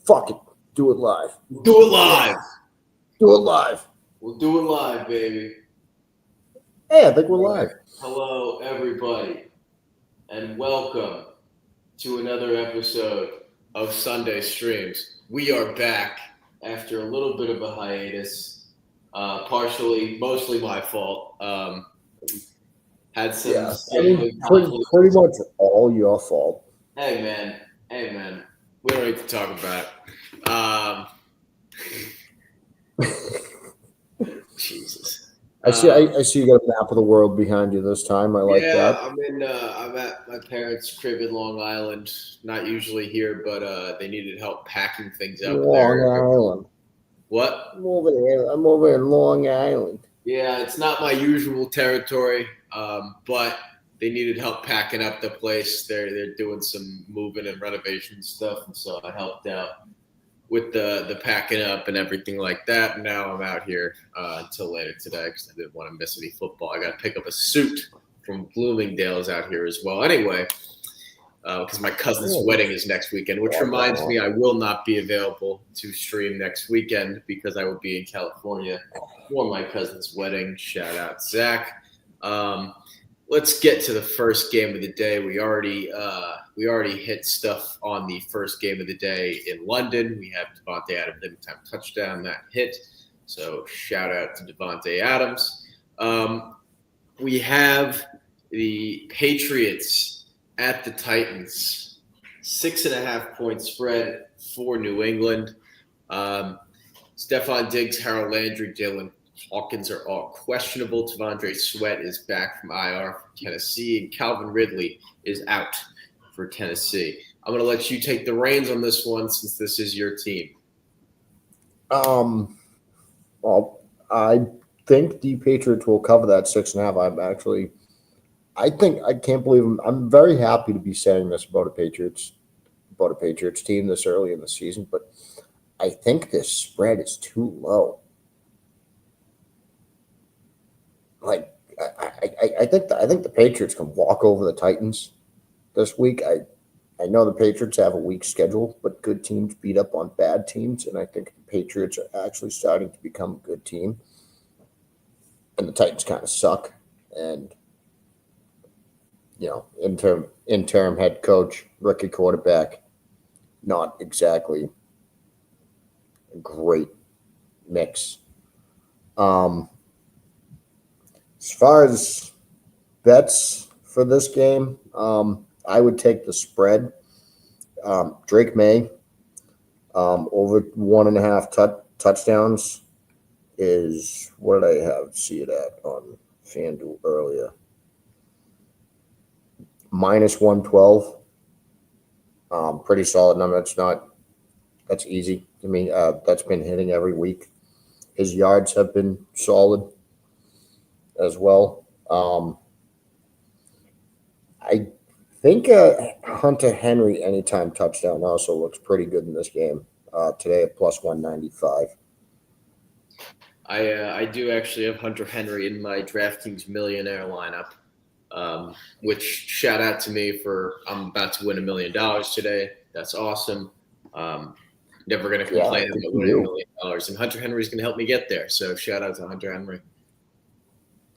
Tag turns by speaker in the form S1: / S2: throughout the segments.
S1: Fuck it. Do it live.
S2: Do it live.
S1: Do it live.
S2: We'll do it live, baby.
S1: Hey, I think we're live.
S2: Hello, everybody, and welcome to another episode of Sunday Streams. We are back after a little bit of a hiatus, mostly my fault. Had some
S1: pretty much all your fault.
S2: Hey, man. We don't need to talk about it. Jesus.
S1: I see you got a map of the world behind you this time. I like that.
S2: I'm at my parents' crib in Long Island. Not usually here, but they needed help packing things up there.
S1: Island.
S2: What?
S1: I'm over in Long Island.
S2: Yeah, it's not my usual territory, but they needed help packing up the place. They're doing some moving and renovation stuff, and so I helped out with the packing up and everything like that. And now I'm out here until later today because I didn't want to miss any football. I got to pick up a suit from Bloomingdale's out here as well. Anyway, because my cousin's wedding is next weekend, which reminds me I will not be available to stream next weekend because I will be in California for my cousin's wedding. Shout out, Zach. Let's get to the first game of the day. We already hit stuff on the first game of the day in London. We have Davante Adams anytime touchdown that hit. So shout out to Davante Adams. We have the Patriots at the Titans. 6.5 point spread for New England. Stephon Diggs, Harold Landry, Jalen Hawkins are all questionable. T'Vondre Sweat is back from IR for Tennessee, and Calvin Ridley is out for Tennessee. I'm going to let you take the reins on this one since this is your team.
S1: Well, I think the Patriots will cover that 6.5. I can't believe I'm very happy to be saying this about a Patriots team this early in the season, but I think this spread is too low. Like I think the Patriots can walk over the Titans this week. I know the Patriots have a weak schedule, but good teams beat up on bad teams, and I think the Patriots are actually starting to become a good team. And the Titans kind of suck. And interim head coach, rookie quarterback, not exactly a great mix. As far as bets for this game, I would take the spread. Drake May over 1.5 touchdowns is what did I have see it at on FanDuel earlier. -112. Pretty solid number. That's easy to me. That's been hitting every week. His yards have been solid as well. I think Hunter Henry anytime touchdown also looks pretty good in this game today at +195.
S2: I do actually have Hunter Henry in my DraftKings millionaire lineup, which shout out to me I'm about to win $1 million today. That's awesome. Never going to complain about winning $1 million, and Hunter Henry's going to help me get there. So shout out to Hunter Henry.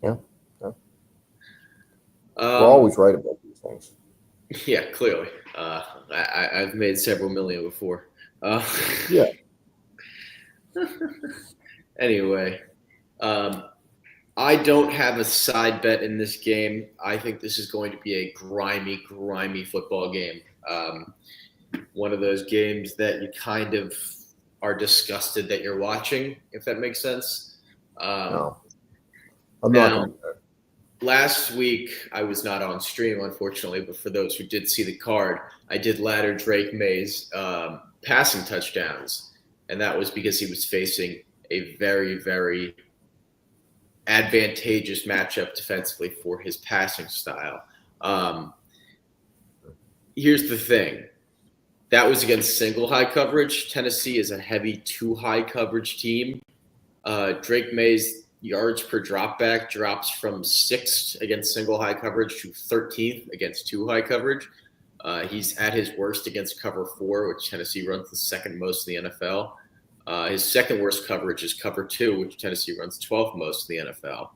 S1: Yeah. We're always right about these things.
S2: Yeah, clearly. I've made several million before.
S1: Yeah.
S2: Anyway, I don't have a side bet in this game. I think this is going to be a grimy football game. One of those games that you kind of are disgusted that you're watching, if that makes sense.
S1: No. I'm not.
S2: Last week, I was not on stream, unfortunately, but for those who did see the card, I did ladder Drake May's passing touchdowns, and that was because he was facing a very, very advantageous matchup defensively for his passing style. Here's the thing. That was against single high coverage. Tennessee is a heavy 2 high coverage team. Drake May's yards per dropback drops from 6th against single high coverage to 13th against 2 high coverage. He's at his worst against cover 4, which Tennessee runs the second most in the NFL. His second worst coverage is cover 2, which Tennessee runs 12th most in the NFL.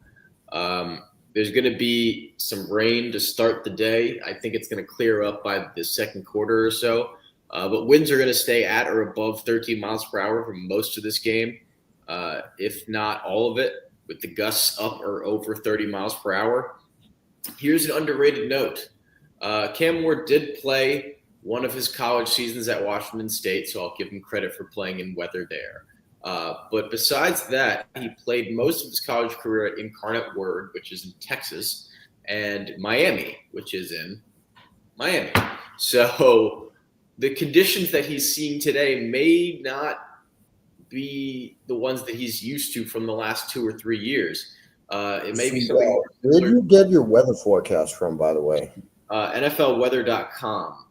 S2: There's going to be some rain to start the day. I think it's going to clear up by the second quarter or so. But winds are going to stay at or above 13 miles per hour for most of this game, if not all of it, with the gusts up or over 30 miles per hour. Here's an underrated note. Cam Ward did play one of his college seasons at Washington State, so I'll give him credit for playing in weather there. But besides that, he played most of his college career at Incarnate Word, which is in Texas, and Miami, which is in Miami. So the conditions that he's seeing today may not be the ones that he's used to from the last 2 or 3 years. It may be something.
S1: Where did you get your weather forecast from, by the way?
S2: NFLweather.com.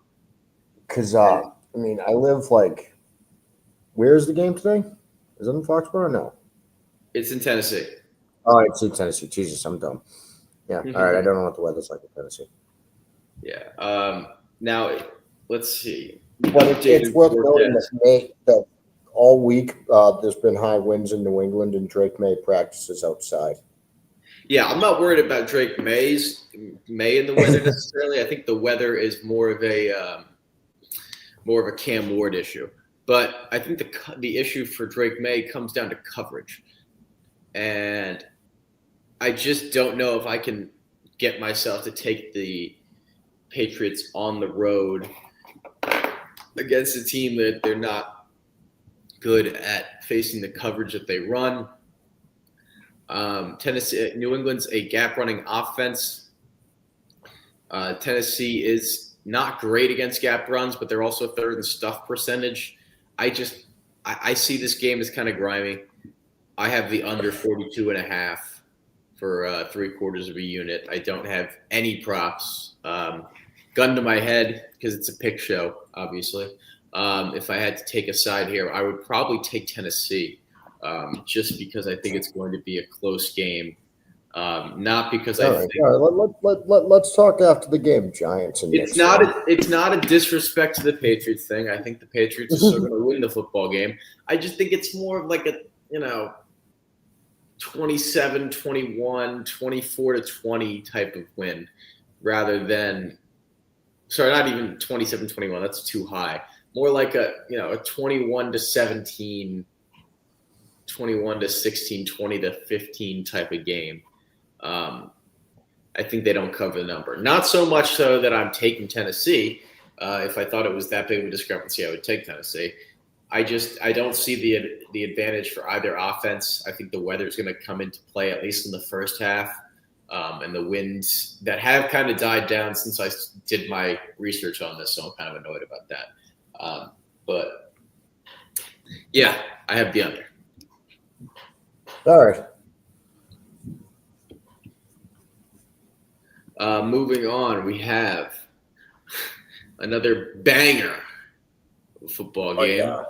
S1: Because, I live where's the game today? Is it in Foxborough? No.
S2: It's in Tennessee.
S1: Oh, it's in Tennessee. Jesus, I'm dumb. Yeah. All right. I don't know what the weather's like in Tennessee.
S2: Yeah. Now, let's see.
S1: But it's worth noting that all week there's been high winds in New England, and Drake May practices outside.
S2: Yeah, I'm not worried about Drake May in the weather necessarily. I think the weather is more of a Cam Ward issue. But I think the issue for Drake May comes down to coverage. And I just don't know if I can get myself to take the Patriots on the road against a team that they're not good at facing the coverage that they run. New England's a gap running offense. Tennessee is not great against gap runs, but they're also third in stuff percentage. I see this game as kind of grimy. I have the under 42.5 for 3/4 of a unit. I don't have any props. Gun to my head, because it's a pick show, obviously. If I had to take a side here, I would probably take Tennessee, just because I think it's going to be a close game. Not because
S1: all right. Let's talk after the game, Giants. And
S2: it's not a disrespect to the Patriots thing. I think the Patriots are still going to win the football game. I just think it's more of like a 27-21, 24-20 type of win, rather than not even 27-21. That's too high. More like a 21-17, 21-16, 20-15 type of game. I think they don't cover the number. Not so much so that I'm taking Tennessee. If I thought it was that big of a discrepancy, I would take Tennessee. I don't see the advantage for either offense. I think the weather is going to come into play, at least in the first half, and the winds that have kind of died down since I did my research on this, so I'm kind of annoyed about that. But yeah, I have the under.
S1: All right.
S2: Moving on, we have another banger football game.
S1: Yeah.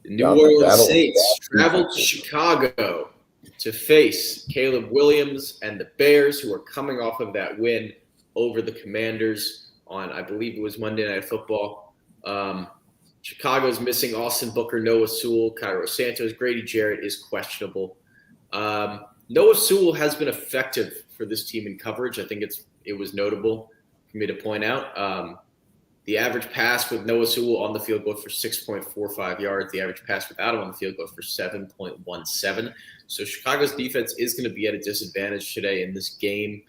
S2: The New Orleans Saints traveled to Chicago to face Caleb Williams and the Bears, who are coming off of that win over the Commanders on, I believe it was Monday Night Football. Chicago's missing Austin Booker, Noah Sewell, Cairo Santos. Grady Jarrett is questionable. Noah Sewell has been effective for this team in coverage. I think it was notable for me to point out. The average pass with Noah Sewell on the field goes for 6.45 yards. The average pass without him on the field goes for 7.17. So Chicago's defense is going to be at a disadvantage today in this game.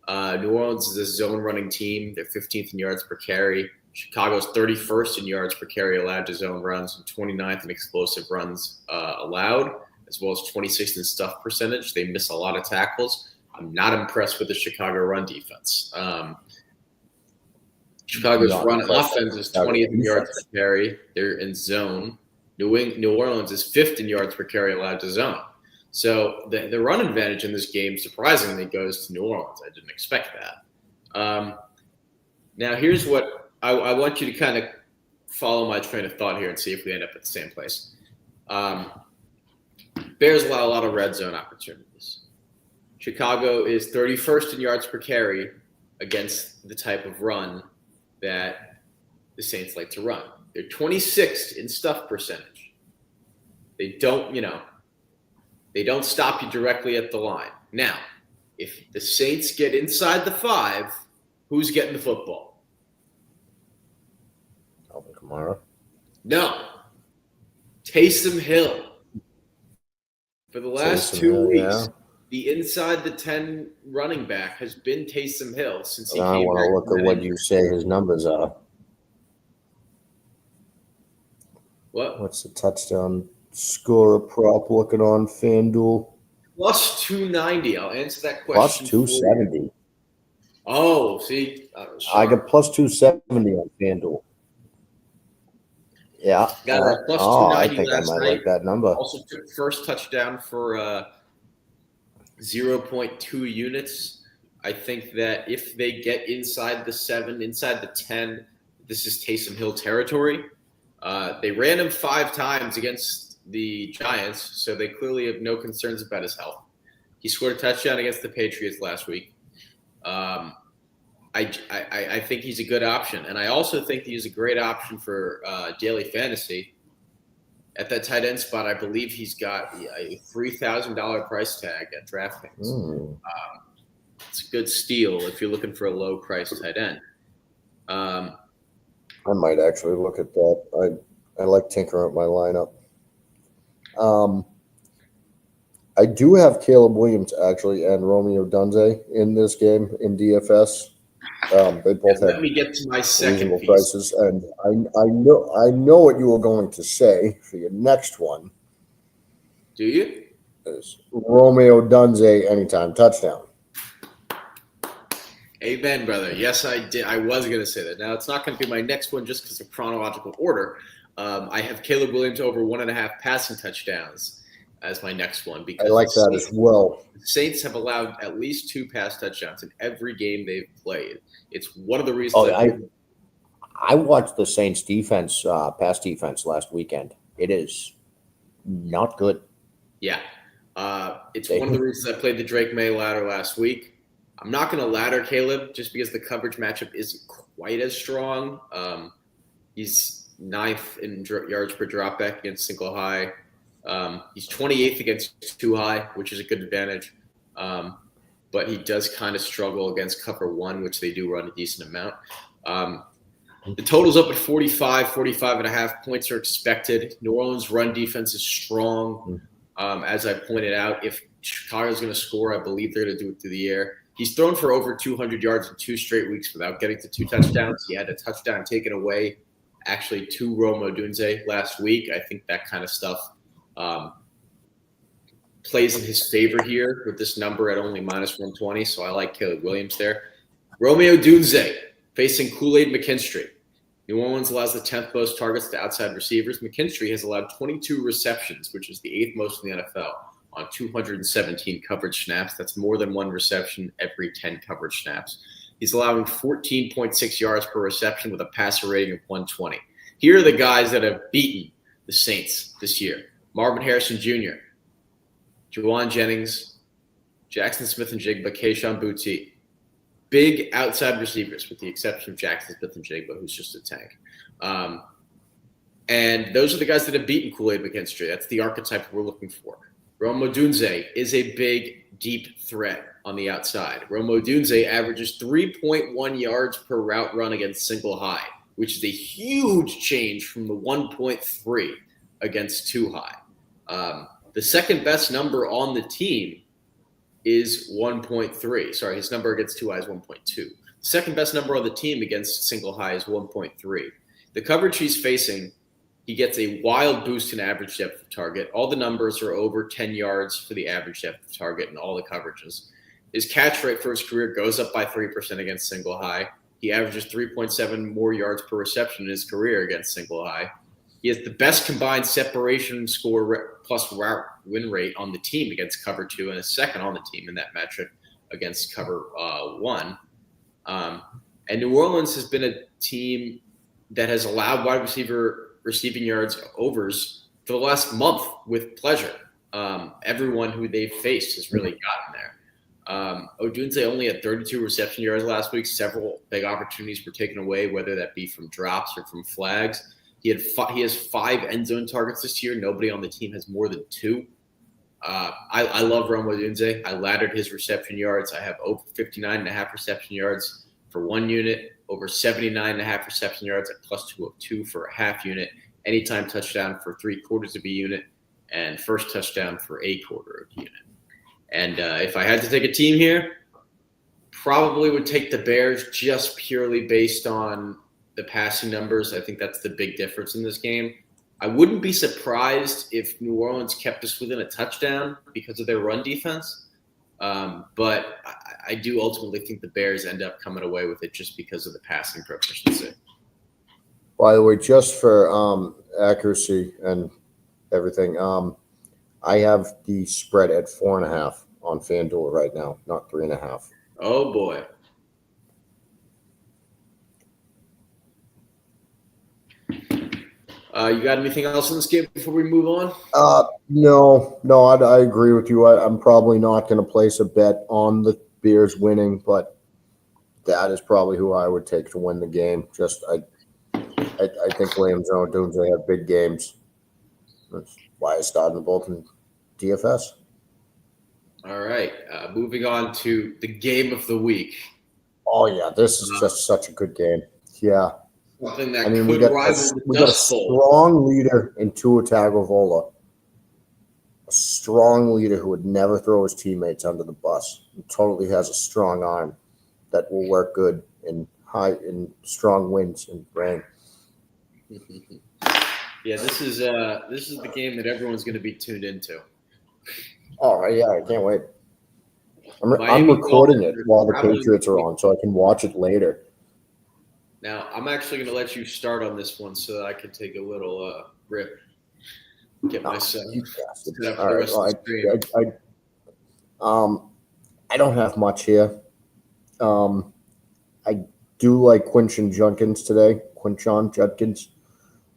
S2: New Orleans is a zone-running team. They're 15th in yards per carry. Chicago's 31st in yards per carry allowed to zone runs and 29th in explosive runs allowed, as well as 26th in stuff percentage. They miss a lot of tackles. I'm not impressed with the Chicago run defense. Chicago's run offense is 20th in yards per carry. They're in zone. New Orleans is 5th in yards per carry allowed to zone. So the run advantage in this game surprisingly goes to New Orleans. I didn't expect that. Now, here's what I want you to kind of follow my train of thought here and see if we end up at the same place. Bears allow a lot of red zone opportunities. Chicago is 31st in yards per carry against the type of run that the Saints like to run. They're 26th in stuff percentage. They don't stop you directly at the line. Now, if the Saints get inside the 5, who's getting the football?
S1: Alvin Kamara.
S2: No. Taysom Hill. For the last
S1: Taysom
S2: 2
S1: Hill,
S2: weeks,
S1: yeah.
S2: the inside the 10 running back has been Taysom Hill since he
S1: I
S2: came
S1: want
S2: back.
S1: to look
S2: from
S1: at
S2: that
S1: what
S2: injury.
S1: you say his numbers are.
S2: What?
S1: What's the touchdown scorer prop looking on FanDuel?
S2: Plus 290. I'll answer that
S1: Plus
S2: question.
S1: 270.
S2: Oh, see?
S1: I got plus 270 on FanDuel. Yeah.
S2: Got that plus
S1: I
S2: 290
S1: think I
S2: last
S1: might
S2: night.
S1: like that number.
S2: Also took first touchdown for 0.2 units. I think that if they get inside the 7, inside the 10, this is Taysom Hill territory. They ran him 5 times against the Giants, so they clearly have no concerns about his health. He scored a touchdown against the Patriots last week. I think he's a good option, and I also think he's a great option for daily fantasy. At that tight end spot, I believe he's got a $3,000 price tag at DraftKings. It's a good steal if you're looking for a low price tight end.
S1: I might actually look at that. I like tinkering with my lineup. I do have Caleb Williams actually and Romeo Dunze in this game in DFS. They both
S2: Let
S1: have
S2: me get to my second
S1: reasonable
S2: piece.
S1: prices, and I know what you were going to say for your next one.
S2: Do you?
S1: Is Romeo Dunze anytime touchdown?
S2: Amen, brother. Yes, I did. I was going to say that. Now, it's not going to be my next one just because of chronological order. I have Caleb Williams over 1.5 passing touchdowns as my next one. Because
S1: I like that as well.
S2: The Saints have allowed at least 2 pass touchdowns in every game they've played. It's one of the reasons.
S1: I watched the Saints defense, pass defense last weekend. It is not good.
S2: Yeah. It's one of the reasons I played the Drake May ladder last week. I'm not going to ladder Caleb just because the coverage matchup isn't quite as strong. He's 9th in yards per dropback against single high. He's 28th against 2 high, which is a good advantage. But he does kind of struggle against cover 1, which they do run a decent amount. The total's up at 45.5 points are expected. New Orleans' run defense is strong. As I pointed out, if Chicago's going to score, I believe they're going to do it through the air. He's thrown for over 200 yards in 2 straight weeks without getting to 2 touchdowns. He had a touchdown taken away, actually, to Rome Odunze last week. I think that kind of stuff plays in his favor here with this number at only minus 120. So I like Caleb Williams there. Romeo Odunze facing Kool-Aid McKinstry. New Orleans allows the 10th most targets to outside receivers. McKinstry has allowed 22 receptions, which is the 8th most in the NFL, on 217 coverage snaps. That's more than 1 reception every 10 coverage snaps. He's allowing 14.6 yards per reception with a passer rating of 120. Here are the guys that have beaten the Saints this year. Marvin Harrison Jr., Juwan Jennings, Jackson Smith-Njigba, Kayshon Boutte. Big outside receivers, with the exception of Jackson Smith-Njigba, who's just a tank. And those are the guys that have beaten Kool-Aid McKinstry. That's the archetype we're looking for. Rome Odunze is a big, deep threat on the outside. Rome Odunze averages 3.1 yards per route run against single high, which is a huge change from the 1.3 against 2 high. The second best number on the team is 1.3. Sorry, his number against 2 high is 1.2. The second best number on the team against single high is 1.3. The coverage he's facing, he gets a wild boost in average depth of target. All the numbers are over 10 yards for the average depth of target in all the coverages. His catch rate for his career goes up by 3% against single high. He averages 3.7 more yards per reception in his career against single high. He has the best combined separation score plus route win rate on the team against cover 2 and is second on the team in that metric against cover 1. And New Orleans has been a team that has allowed wide receiver receiving yards overs for the last month with pleasure. Everyone who they've faced has really gotten there. Odunze only had 32 reception yards last week. Several big opportunities were taken away, whether that be from drops or from flags. He has 5 end zone targets this year. Nobody on the team has more than 2. I love Rome Odunze. I laddered his reception yards. I have over 59.5 reception yards for 1 unit, over 79.5 reception yards at +202 for a half unit, anytime touchdown for 3/4 of a unit, and first touchdown for a quarter of a unit. And if I had to take a team here, probably would take the Bears just purely based on the passing numbers. I think that's the big difference in this game. I wouldn't be surprised if New Orleans kept us within a touchdown because of their run defense. But I do ultimately think the Bears end up coming away with it just because of the passing proficiency.
S1: By the way, just for accuracy and everything, I have the spread at 4.5 on FanDuel right now, not 3.5.
S2: Oh boy. You got anything else in this game before we move on?
S1: No, I agree with you. I'm probably not going to place a bet on the Bears winning, but that is probably who I would take to win the game. I think Williams and Odunze have big games. That's why I started them both in DFS.
S2: All right. Moving on to the game of the week.
S1: Oh, yeah. This is just such a good game. Yeah.
S2: Something that
S1: we
S2: could
S1: got
S2: rival
S1: we
S2: the
S1: got a
S2: Dust Bowl.
S1: strong leader in Tua Tagovailoa. A strong leader who would never throw his teammates under the bus. He totally has a strong arm that will work good in strong winds and rain.
S2: Yeah, this is the game that everyone's going to be tuned into.
S1: All right, yeah, I can't wait. I'm
S2: Miami
S1: recording it
S2: Dolphins
S1: while the
S2: traveling
S1: Patriots are on, so I can watch it later.
S2: Now, I'm actually going to let you start on this one so that I can take a little rip. Get myself set up for the rest of the stream.
S1: I don't have much here. I do like Quinshon Judkins today. Quinshon Judkins.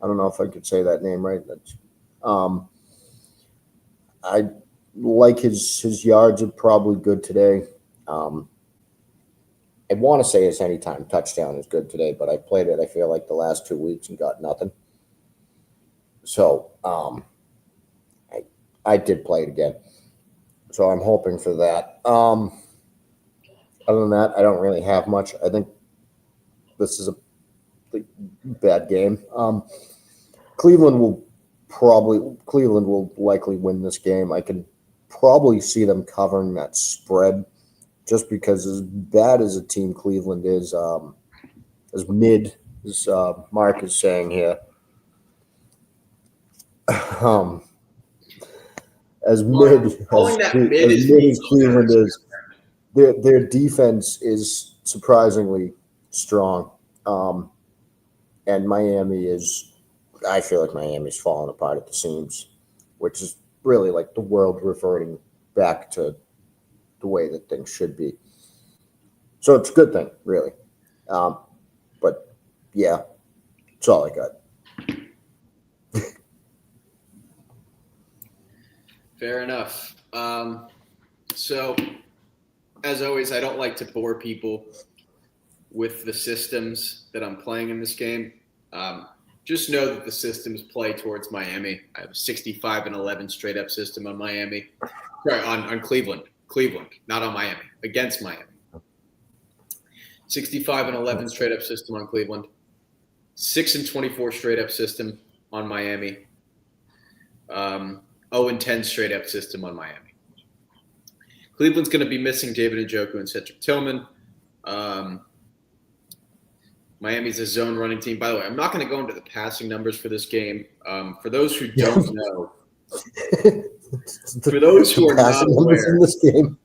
S1: I don't know if I could say that name right. I like his yards are probably good today. I want to say his anytime touchdown is good today, but I played it, I feel like, the last 2 weeks and got nothing. So I did play it again. So I'm hoping for that. Other than that, I don't really have much. I think this is a bad game. Cleveland will likely win this game. I can probably see them covering that spread just because as bad as a team Cleveland is, as mid as Mark is saying here, as mid as Cleveland is, their defense is surprisingly strong. And I feel like Miami's falling apart at the seams, which is really like the world reverting back to the way that things should be. So it's a good thing, really. But yeah, that's all I got.
S2: Fair enough. So, as always, I don't like to bore people with the systems that I'm playing in this game. Just know that the systems play towards Miami. I have a 65-11 straight up system on Miami. Sorry, on Cleveland. Cleveland, not on Miami. Against Miami. 65-11 straight up system on Cleveland. 6-24 straight up system on Miami. 0-10 straight up system on Miami. Cleveland's going to be missing David Njoku and Cedric Tillman. Miami's a zone running team. By the way, I'm not going to go into the passing numbers for this game. For those who don't know, for those who are not aware,
S1: in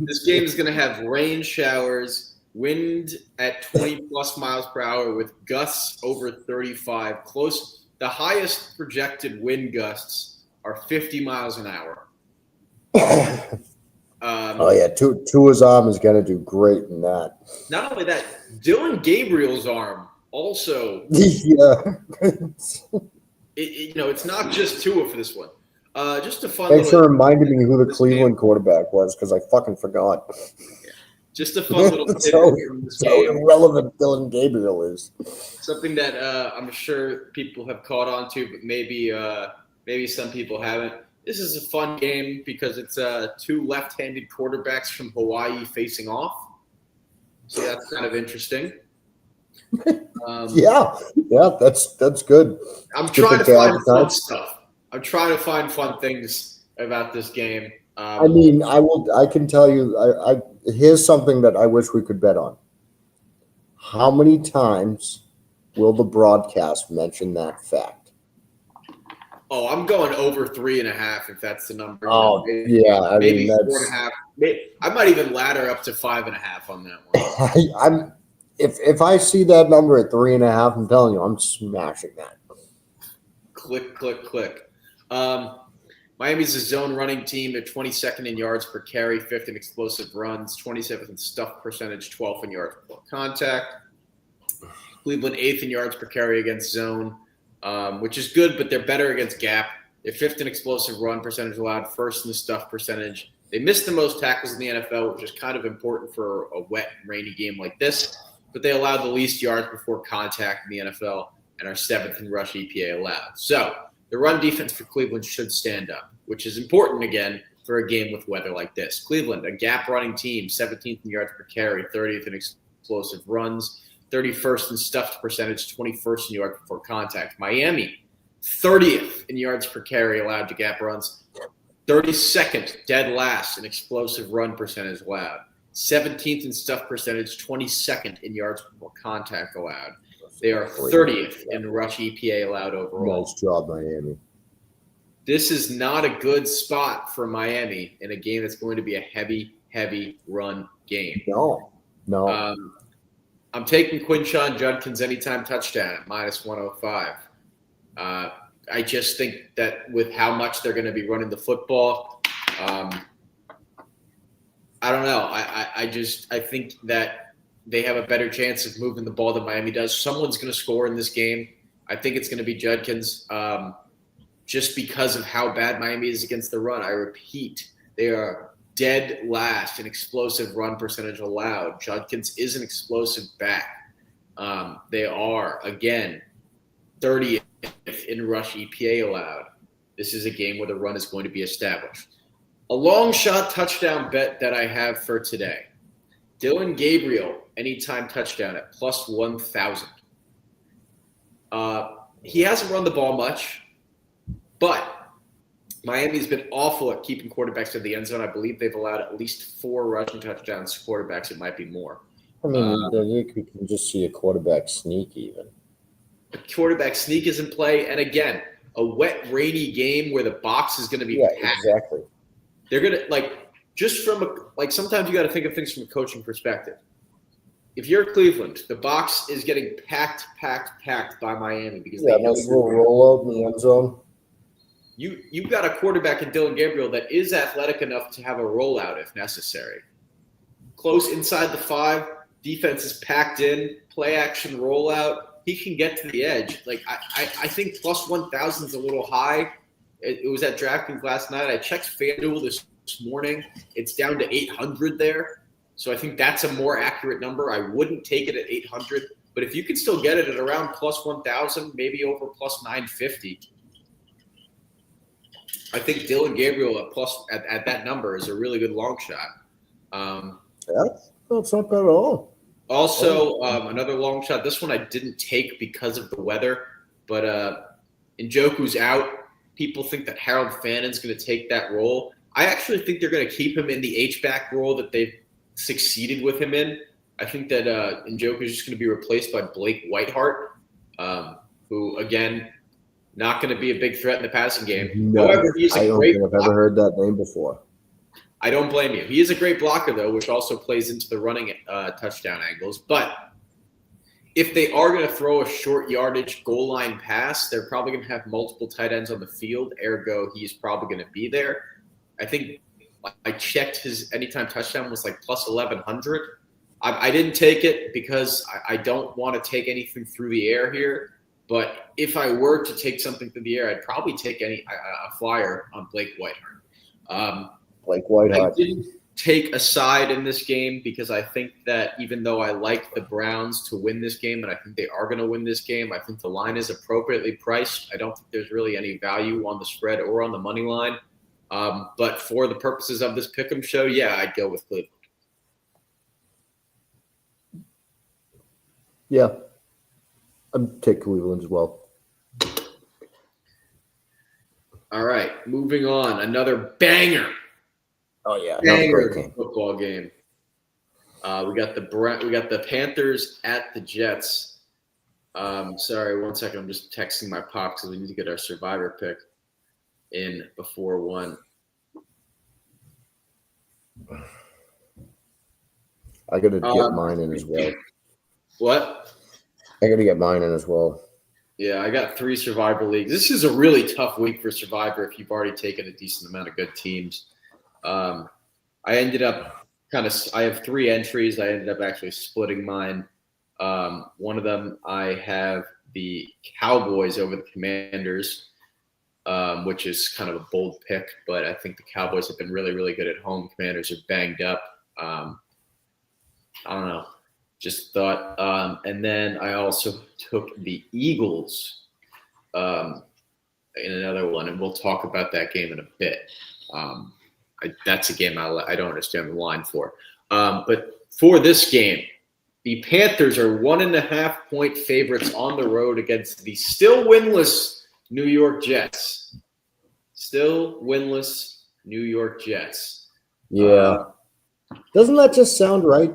S1: this game
S2: is going to have rain showers, wind at 20 plus miles per hour with gusts over 35. The highest projected wind gusts are 50 miles an hour.
S1: Tua's arm is going to do great in that.
S2: Not only that, Dylan Gabriel's arm also.
S1: Yeah.
S2: It's not just Tua for this one. Just a fun
S1: Thanks for
S2: little.
S1: reminding me who the
S2: This
S1: Cleveland quarterback was because I fucking forgot.
S2: Just a fun little tidbit
S1: so,
S2: from this
S1: so
S2: game.
S1: irrelevant Dylan Gabriel is.
S2: Something that I'm sure people have caught on to, but maybe some people haven't. This is a fun game because it's two left-handed quarterbacks from Hawaii facing off. So that's kind of interesting.
S1: Yeah, that's good.
S2: I'm
S1: It's
S2: trying
S1: good
S2: to
S1: to
S2: find fun
S1: advertise.
S2: stuff. I'm trying to find fun things about this game.
S1: I mean, I can tell you. Here's something that I wish we could bet on. How many times will the broadcast mention that fact?
S2: I'm going over 3.5 if that's the number.
S1: Oh,
S2: Maybe,
S1: yeah. I
S2: maybe
S1: mean,
S2: 4.5. I might even ladder up to 5.5 on that one.
S1: I'm if I see that number at 3.5, I'm telling you, I'm smashing that.
S2: Click, click, click. Miami's a zone running team. They're 22nd in yards per carry, 5th in explosive runs, 27th in stuff percentage, 12th in yards per contact. Cleveland 8th in yards per carry against zone, which is good, but they're better against gap. They're 5th in explosive run percentage allowed, 1st in the stuff percentage. They missed the most tackles in the NFL, which is kind of important for a wet, rainy game like this, but they allowed the least yards before contact in the NFL and are 7th in rush EPA allowed. So the run defense for Cleveland should stand up, which is important, again, for a game with weather like this. Cleveland, a gap running team, 17th in yards per carry, 30th in explosive runs, 31st in stuffed percentage, 21st in yards before contact. Miami, 30th in yards per carry allowed to gap runs, 32nd dead last in explosive run percentage allowed, 17th in stuff percentage, 22nd in yards before contact allowed. They are 30th in rush EPA allowed overall.
S1: Nice job, Miami.
S2: This is not a good spot for Miami in a game that's going to be a heavy, heavy run game.
S1: No.
S2: I'm taking Quinshon Judkins anytime touchdown at -105. I just think that with how much they're going to be running the football, I don't know. I think that they have a better chance of moving the ball than Miami does. Someone's going to score in this game. I think it's going to be Judkins, just because of how bad Miami is against the run. I repeat, they are dead last in explosive run percentage allowed. Judkins is an explosive back. They are, again, 30th in rush EPA allowed. This is a game where the run is going to be established. A long shot touchdown bet that I have for today. Dylan Gabriel, anytime touchdown at +1,000. He hasn't run the ball much, but Miami's been awful at keeping quarterbacks to the end zone. I believe they've allowed at least 4 rushing touchdowns to quarterbacks. It might be more.
S1: I mean, you can just see a quarterback sneak even.
S2: A quarterback sneak is in play. And again, a wet, rainy game where the box is going to be packed.
S1: Exactly.
S2: They're going to, just from sometimes you got to think of things from a coaching perspective. If you're Cleveland, the box is getting packed by Miami because they
S1: nice little rollout in the end zone.
S2: You've got a quarterback in Dylan Gabriel that is athletic enough to have a rollout if necessary. Close inside the 5, defense is packed in, play action rollout. He can get to the edge. I think +1,000 is a little high. It was at DraftKings last night. I checked FanDuel this morning. It's down to 800 there. So I think that's a more accurate number. I wouldn't take it at 800, but if you can still get it at around +1,000, maybe over +950. I think Dylan Gabriel at that number is a really good long shot.
S1: That's not bad at all.
S2: Also, another long shot. This one I didn't take because of the weather, but Njoku's out. People think that Harold Fannon's going to take that role. I actually think they're going to keep him in the H-back role that they've succeeded with him in. I think that Njoku is just going to be replaced by Blake Whiteheart, who, again, not going to be a big threat in the passing game.
S1: No,
S2: However, he's
S1: I
S2: a
S1: don't
S2: great
S1: think I've ever heard that name before.
S2: I don't blame you. He is a great blocker, though, which also plays into the running touchdown angles. But if they are going to throw a short yardage goal line pass, they're probably going to have multiple tight ends on the field. Ergo, he's probably going to be there. I think I checked his anytime touchdown was +1,100. I didn't take it because I don't want to take anything through the air here. But if I were to take something through the air, I'd probably take a flyer on Blake Whiteheart.
S1: Blake
S2: I
S1: Whiteheart.
S2: didn't take a side in this game because I think that even though I like the Browns to win this game, and I think they are going to win this game, I think the line is appropriately priced. I don't think there's really any value on the spread or on the money line. But for the purposes of this pick'em show, yeah, I'd go with Cleveland.
S1: Yeah. I'd take Cleveland as well.
S2: All right, moving on. Another banger.
S1: Oh yeah, another great game.
S2: Football game. We got the Panthers at the Jets. Sorry, 1 second. I'm just texting my pops because we need to get our survivor pick in before 1.
S1: I gotta get mine in as well.
S2: What?
S1: I gotta get mine in as well.
S2: Yeah, I got 3 survivor leagues. This is a really tough week for survivor if you've already taken a decent amount of good teams. I ended up I have 3 entries. I ended up actually splitting mine. One of them, I have the Cowboys over the Commanders, which is kind of a bold pick, but I think the Cowboys have been really, really good at home. Commanders are banged up. I don't know. Just thought. And then I also took the Eagles in another one, and we'll talk about that game in a bit. That's a game I don't understand the line for. But for this game, the Panthers are 1.5 point favorites on the road against the still winless New York Jets. Still winless New York Jets.
S1: Yeah. Doesn't that just sound right?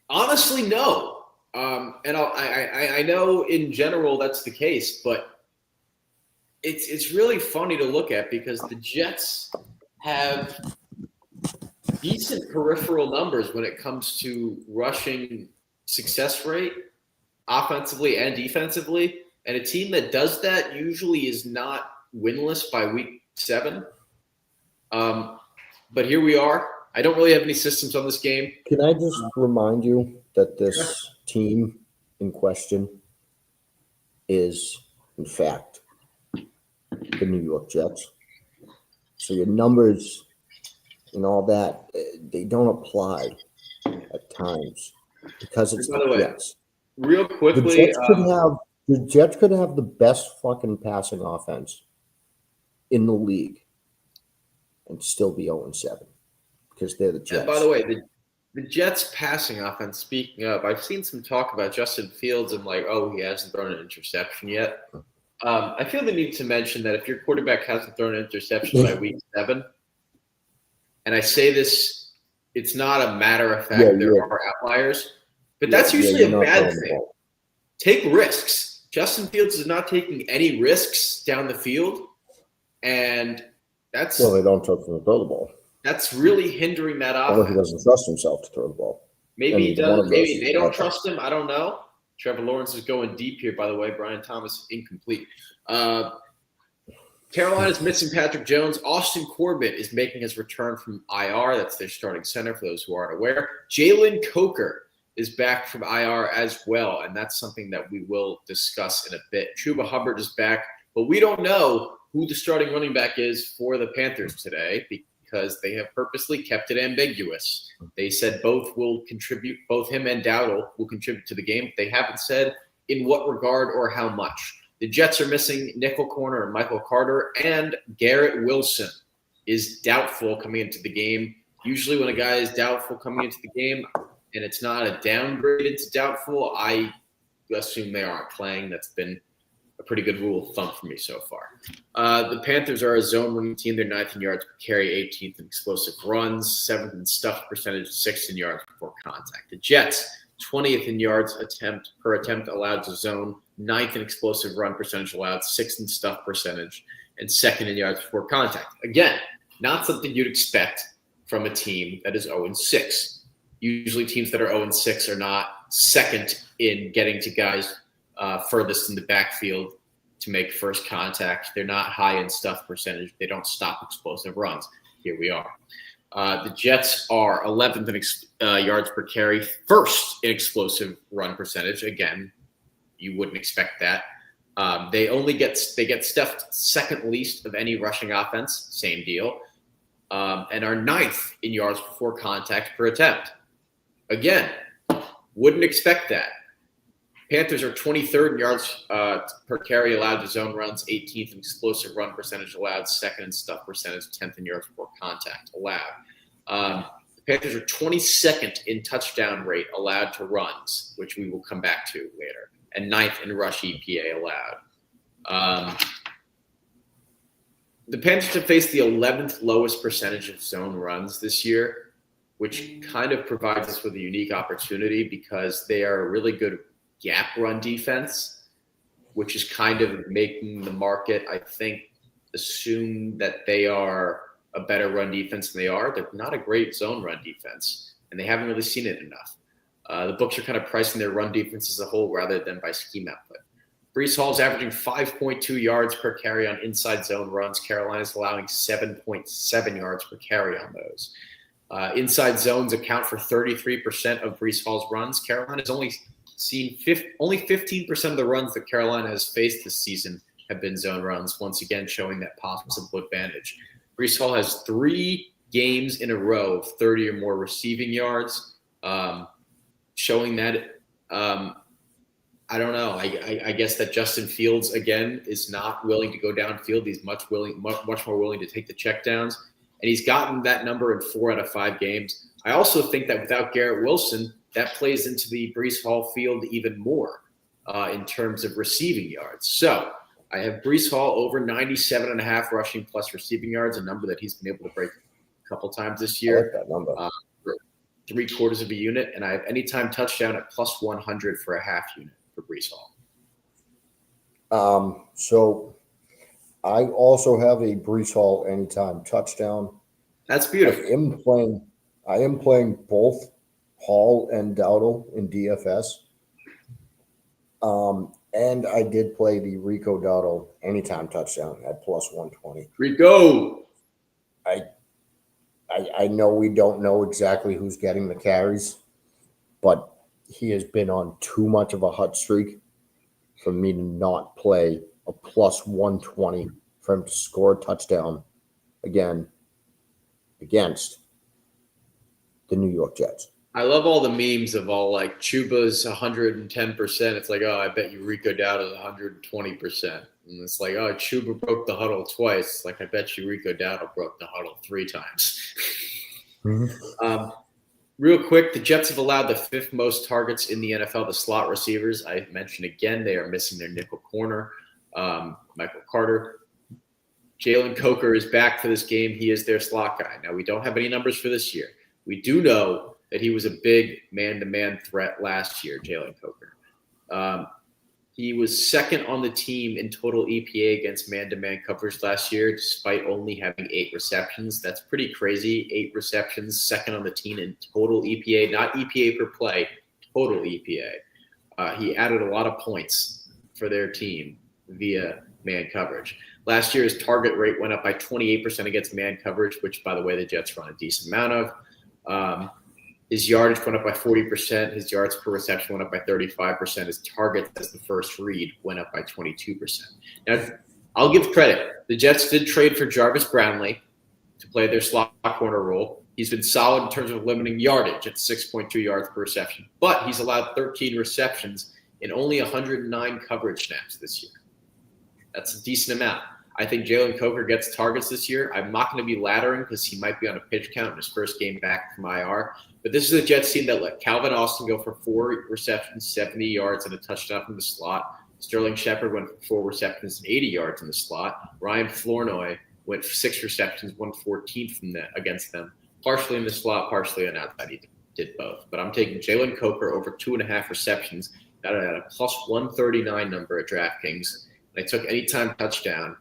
S2: Honestly, no. And I know in general that's the case, but it's really funny to look at because the Jets have decent peripheral numbers when it comes to rushing success rate, offensively and defensively. And a team that does that usually is not winless by week 7. But here we are. I don't really have any systems on this game.
S1: Can I just remind you that this team in question is, in fact, the New York Jets? So your numbers and all that, they don't apply at times because it's
S2: By the way,
S1: Jets.
S2: Real quickly,
S1: The Jets could have the best fucking passing offense in the league and still be 0-7 because they're the Jets.
S2: And by the way, the Jets passing offense, speaking of, I've seen some talk about Justin Fields and he hasn't thrown an interception yet. I feel the need to mention that if your quarterback hasn't thrown an interception by week 7, and I say this, it's not a matter of fact there are outliers, but that's usually a bad thing. Take risks. Justin Fields is not taking any risks down the field, and that's
S1: they don't trust him to throw the ball.
S2: That's really hindering that offense.
S1: Or he doesn't trust himself to throw the ball.
S2: Maybe he does. Maybe they don't trust him. I don't know. Trevor Lawrence is going deep here, by the way. Brian Thomas incomplete. Carolina's missing Patrick Jones. Austin Corbett is making his return from IR. That's their starting center for those who aren't aware. Jalen Coker is back from IR as well, and that's something that we will discuss in a bit. Chuba Hubbard is back, but we don't know who the starting running back is for the Panthers today because they have purposely kept it ambiguous. They said both will contribute, both him and Dowdle will contribute to the game. They haven't said in what regard or how much. The Jets are missing nickel corner Michael Carter, and Garrett Wilson is doubtful coming into the game. Usually when a guy is doubtful coming into the game and it's not a downgrade into doubtful, I assume they aren't playing. That's been a pretty good rule of thumb for me so far. The Panthers are a zone-winning team. They're 9th in yards per carry, 18th in explosive runs, 7th in stuff percentage, 6th in yards before contact. The Jets, 20th in yards per attempt allowed to zone, 9th in explosive run percentage allowed, 6th in stuff percentage, and 2nd in yards before contact. Again, not something you'd expect from a team that is 0-6. Usually teams that are 0-6 are not second in getting to guys furthest in the backfield to make first contact. They're not high in stuff percentage. They don't stop explosive runs. Here we are. The Jets are 11th in yards per carry, 1st in explosive run percentage. Again, you wouldn't expect that. They get stuffed second least of any rushing offense, same deal, and are ninth in yards before contact per attempt. Again, wouldn't expect that. Panthers are 23rd in yards per carry allowed to zone runs, 18th in explosive run percentage allowed, second in stuff percentage, 10th in yards before contact allowed. The Panthers are 22nd in touchdown rate allowed to runs, which we will come back to later, and 9th in rush EPA allowed. The Panthers have faced the 11th lowest percentage of zone runs this year, which kind of provides us with a unique opportunity because they are a really good gap run defense, which is kind of making the market, I think, assume that they are a better run defense than they are. They're not a great zone run defense, and they haven't really seen it enough. The books are kind of pricing their run defense as a whole rather than by scheme output. Breece Hall is averaging 5.2 yards per carry on inside zone runs. Carolina's allowing 7.7 yards per carry on those. Inside zones account for 33% of Breece Hall's runs. Carolina's only 15% of the runs that Carolina has faced this season have been zone runs, once again showing that possible advantage. Breece Hall has 3 games in a row of 30 or more receiving yards, showing that I don't know. I guess that Justin Fields, again, is not willing to go downfield. He's much more willing to take the checkdowns, and he's gotten that number in 4 out of 5 games. I also think that without Garrett Wilson, that plays into the Breece Hall field even more in terms of receiving yards. So I have Breece Hall over 97.5 rushing plus receiving yards, a number that he's been able to break a couple times this year.
S1: I like that number.
S2: 3/4 of a unit, and I have anytime touchdown at plus 100 for a half unit for Breece
S1: Hall. So I also have a Breece Hall anytime touchdown.
S2: That's beautiful.
S1: I am playing both Hall and Dowdle in DFS. And I did play the Rico Dowdle anytime touchdown at plus 120.
S2: Rico!
S1: I know we don't know exactly who's getting the carries, but he has been on too much of a hot streak for me to not play a plus 120 for him to score a touchdown again against the New York Jets.
S2: I love all the memes of all like Chuba's 110%. It's like, oh, I bet you Rico Dowdle's 120%. And it's like, oh, Chuba broke the huddle twice. It's like, I bet you Rico Dowdle broke the huddle 3 times. Real quick, the Jets have allowed the 5th most targets in the NFL to slot receivers. I mentioned again, they are missing their nickel corner, Michael Carter. Jalen Coker is back for this game. He is their slot guy. Now, we don't have any numbers for this year. We do know that he was a big man-to-man threat last year, Jalen Coker. He was second on the team in total EPA against man-to-man coverage last year, despite only having 8 receptions. That's pretty crazy. 8 receptions, second on the team in total EPA, not EPA per play, total EPA. He added a lot of points for their team via man coverage. Last year, his target rate went up by 28% against man coverage, which, by the way, the Jets run a decent amount of. His yardage went up by 40%. His yards per reception went up by 35%. His targets as the first read went up by 22%. Now, I'll give credit. The Jets did trade for Jarvis Brownlee to play their slot corner role. He's been solid in terms of limiting yardage at 6.2 yards per reception, but he's allowed 13 receptions in only 109 coverage snaps this year. That's a decent amount. I think Jalen Coker gets targets this year. I'm not going to be laddering because he might be on a pitch count in his first game back from IR. But this is a Jets team that let Calvin Austin go for 4 receptions, 70 yards, and a touchdown from the slot. Sterling Shepard went for 4 receptions and 80 yards in the slot. Ryan Flournoy went for 6 receptions, 114 from that against them, partially in the slot, partially on outside. He did both. But I'm taking Jalen Coker over 2.5 receptions. Got it at a plus 139 number at DraftKings. And I took anytime touchdown.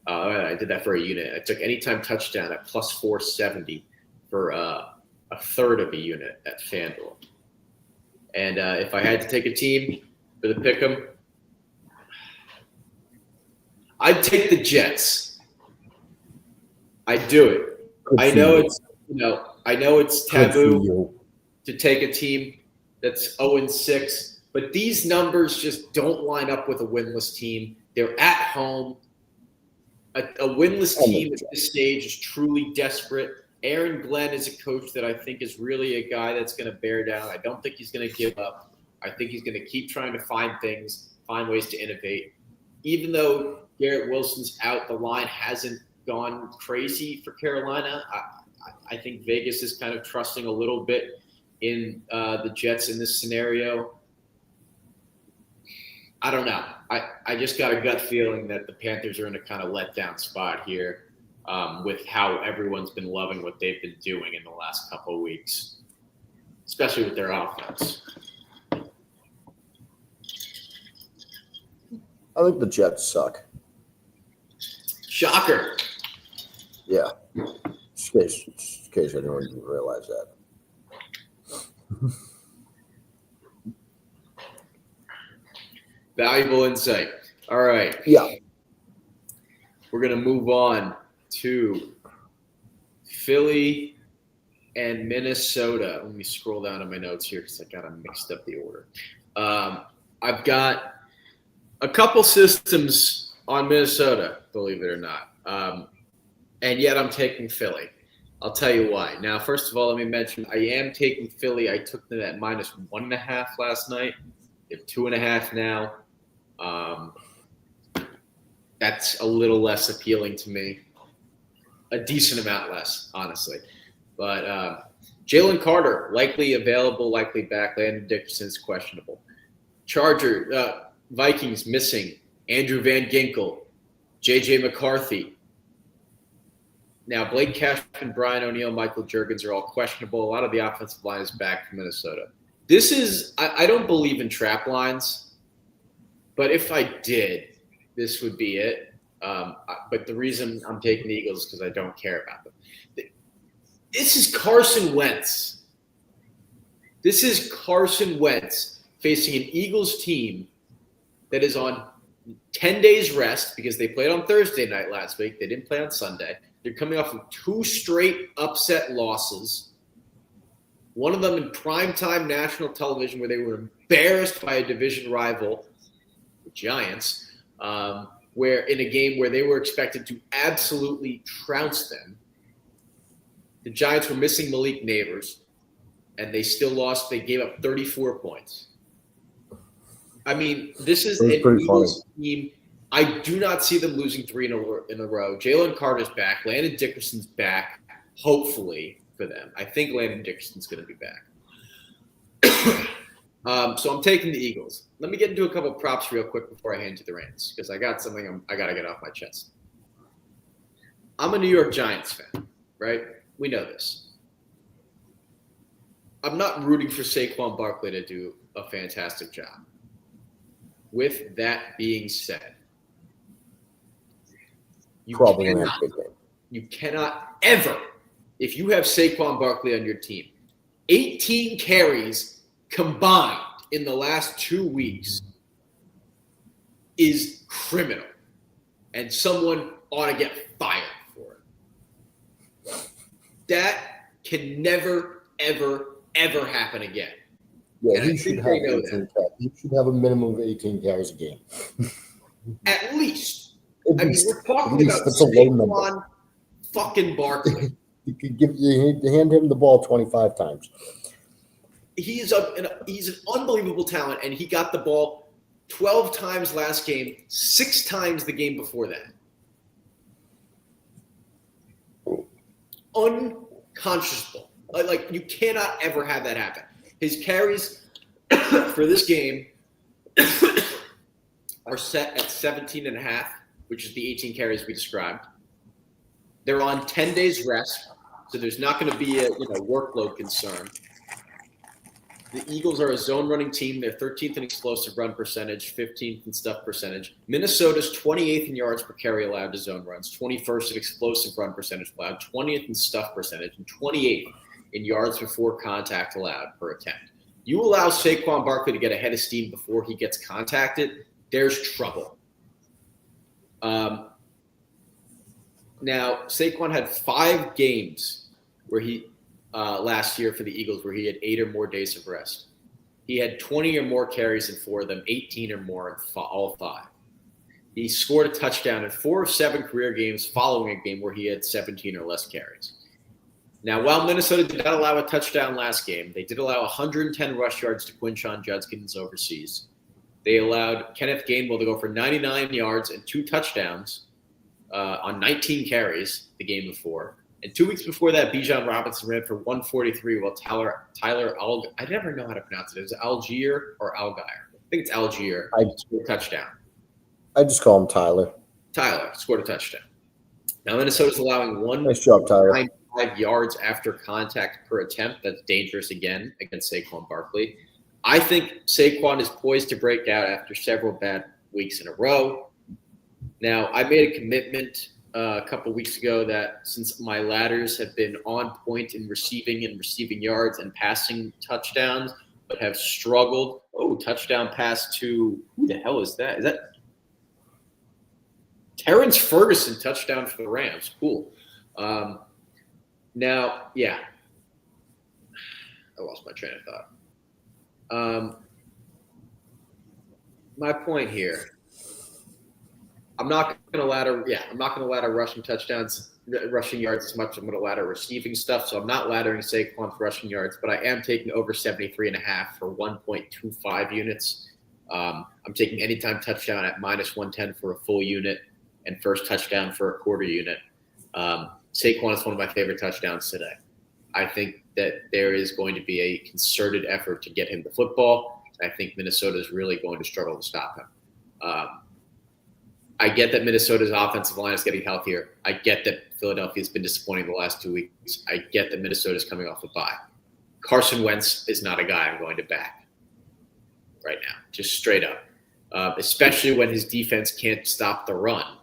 S2: I did that for a unit. I took anytime touchdown at plus 470 for a third of a unit at FanDuel. And if I had to take a team for the pick'em, I'd take the Jets. I'd do it. I know it's taboo to take a team that's 0-6 But these numbers just don't line up with a winless team. They're at home. A winless team at this stage is truly desperate. Aaron Glenn is a coach that I think is really a guy that's going to bear down. I don't think he's going to give up. I think he's going to keep trying to find ways to innovate. Even though Garrett Wilson's out, the line hasn't gone crazy for Carolina. I think Vegas is kind of trusting a little bit in the Jets in this scenario. I don't know. I just got a gut feeling that the Panthers are in a kind of letdown spot here with how everyone's been loving what they've been doing in the last couple of weeks, especially with their offense.
S1: I think the Jets suck.
S2: Shocker.
S1: Yeah. Just in case anyone didn't realize that.
S2: Valuable insight. All right.
S1: Yeah.
S2: We're going to move on to Philly and Minnesota. Let me scroll down to my notes here because I got them mixed up the order. I've got a couple systems on Minnesota, believe it or not. And yet I'm taking Philly. I'll tell you why. Now, first of all, let me mention I am taking Philly. I took them at -1.5 last night. They're 2.5 now. That's a little less appealing to me. A decent amount less, honestly. But Jalen Carter, likely available, likely back. Landon Dickerson's questionable. Vikings missing Andrew Van Ginkel, J.J. McCarthy. Now, Blake Cashman, Brian O'Neill, Michael Juergens are all questionable. A lot of the offensive line is back from Minnesota. This is – I don't believe in trap lines, but if I did, this would be it. But the reason I'm taking the Eagles is because I don't care about them. This is Carson Wentz. This is Carson Wentz facing an Eagles team that is on 10 days rest because they played on Thursday night last week. They didn't play on Sunday. They're coming off of 2 straight upset losses. One of them in primetime national television where they were embarrassed by a division rival, the Giants, where in a game where they were expected to absolutely trounce them. The Giants were missing Malik Neighbors, and they still lost. They gave up 34 points. I mean, this is an Eagles team. I do not see them losing 3 in a row. Jalen Carter's back. Landon Dickerson's back, hopefully, for them. I think Landon Dickerson's going to be back. So I'm taking the Eagles. Let me get into a couple of props real quick before I hand you the reins because I got something I got to get off my chest. I'm a New York Giants fan, right? We know this. I'm not rooting for Saquon Barkley to do a fantastic job. With that being said, you cannot ever, if you have Saquon Barkley on your team, 18 carries combined in the last 2 weeks is criminal. And someone ought to get fired for it. That can never, ever, ever happen again.
S1: Yeah, he should have a minimum of 18 carries a game.
S2: At least. I mean, we're talking about Saquon fucking Barkley.
S1: You hand him the ball 25 times.
S2: He's an unbelievable talent, and he got the ball 12 times last game, 6 times the game before that. Unconscionable. Like, you cannot ever have that happen. His carries for this game are set at 17.5, which is the 18 carries we described. They're on 10 days rest, so there's not going to be a workload concern. The Eagles are a zone-running team. They're 13th in explosive run percentage, 15th in stuff percentage. Minnesota's 28th in yards per carry allowed to zone runs, 21st in explosive run percentage allowed, 20th in stuff percentage, and 28th in yards before contact allowed per attempt. You allow Saquon Barkley to get ahead of steam before he gets contacted, there's trouble. Now, Saquon had 5 games where he last year for the Eagles where he had 8 or more days of rest. He had 20 or more carries in 4 of them, 18 or more in all 5. He scored a touchdown in 4 of 7 career games following a game where he had 17 or less carries. Now, while Minnesota did not allow a touchdown last game, they did allow 110 rush yards to Quinshon Judkins overseas. They allowed Kenneth Gainwell to go for 99 yards and 2 touchdowns on 19 carries the game before. And 2 weeks before that, Bijan Robinson ran for 143 while Tyler I never know how to pronounce it. Is it Algier or Algier? I think it's Algier. Scored a touchdown.
S1: I just call him Tyler.
S2: Tyler scored a touchdown. Now Minnesota's allowing
S1: Nice job, Tyler.
S2: 1.95 yards after contact per attempt. That's dangerous again against Saquon Barkley. I think Saquon is poised to break out after several bad weeks in a row. Now, I made a commitment a couple weeks ago that since my ladders have been on point in receiving yards and passing touchdowns, but have struggled. Oh, touchdown pass to who the hell is that? Is that Terrence Ferguson touchdown for the Rams? Cool. Now, yeah, I lost my train of thought. My point here. I'm not going to ladder rushing touchdowns, rushing yards as much as I'm going to ladder receiving stuff. So I'm not laddering Saquon for rushing yards, but I am taking over 73.5 for 1.25 units. I'm taking anytime touchdown at -110 for a full unit and first touchdown for a quarter unit. Saquon is one of my favorite touchdowns today. I think that there is going to be a concerted effort to get him the football. I think Minnesota is really going to struggle to stop him. I get that Minnesota's offensive line is getting healthier. I get that Philadelphia's been disappointing the last 2 weeks. I get that Minnesota's coming off a bye. Carson Wentz is not a guy I'm going to back right now, just straight up, especially when his defense can't stop the run.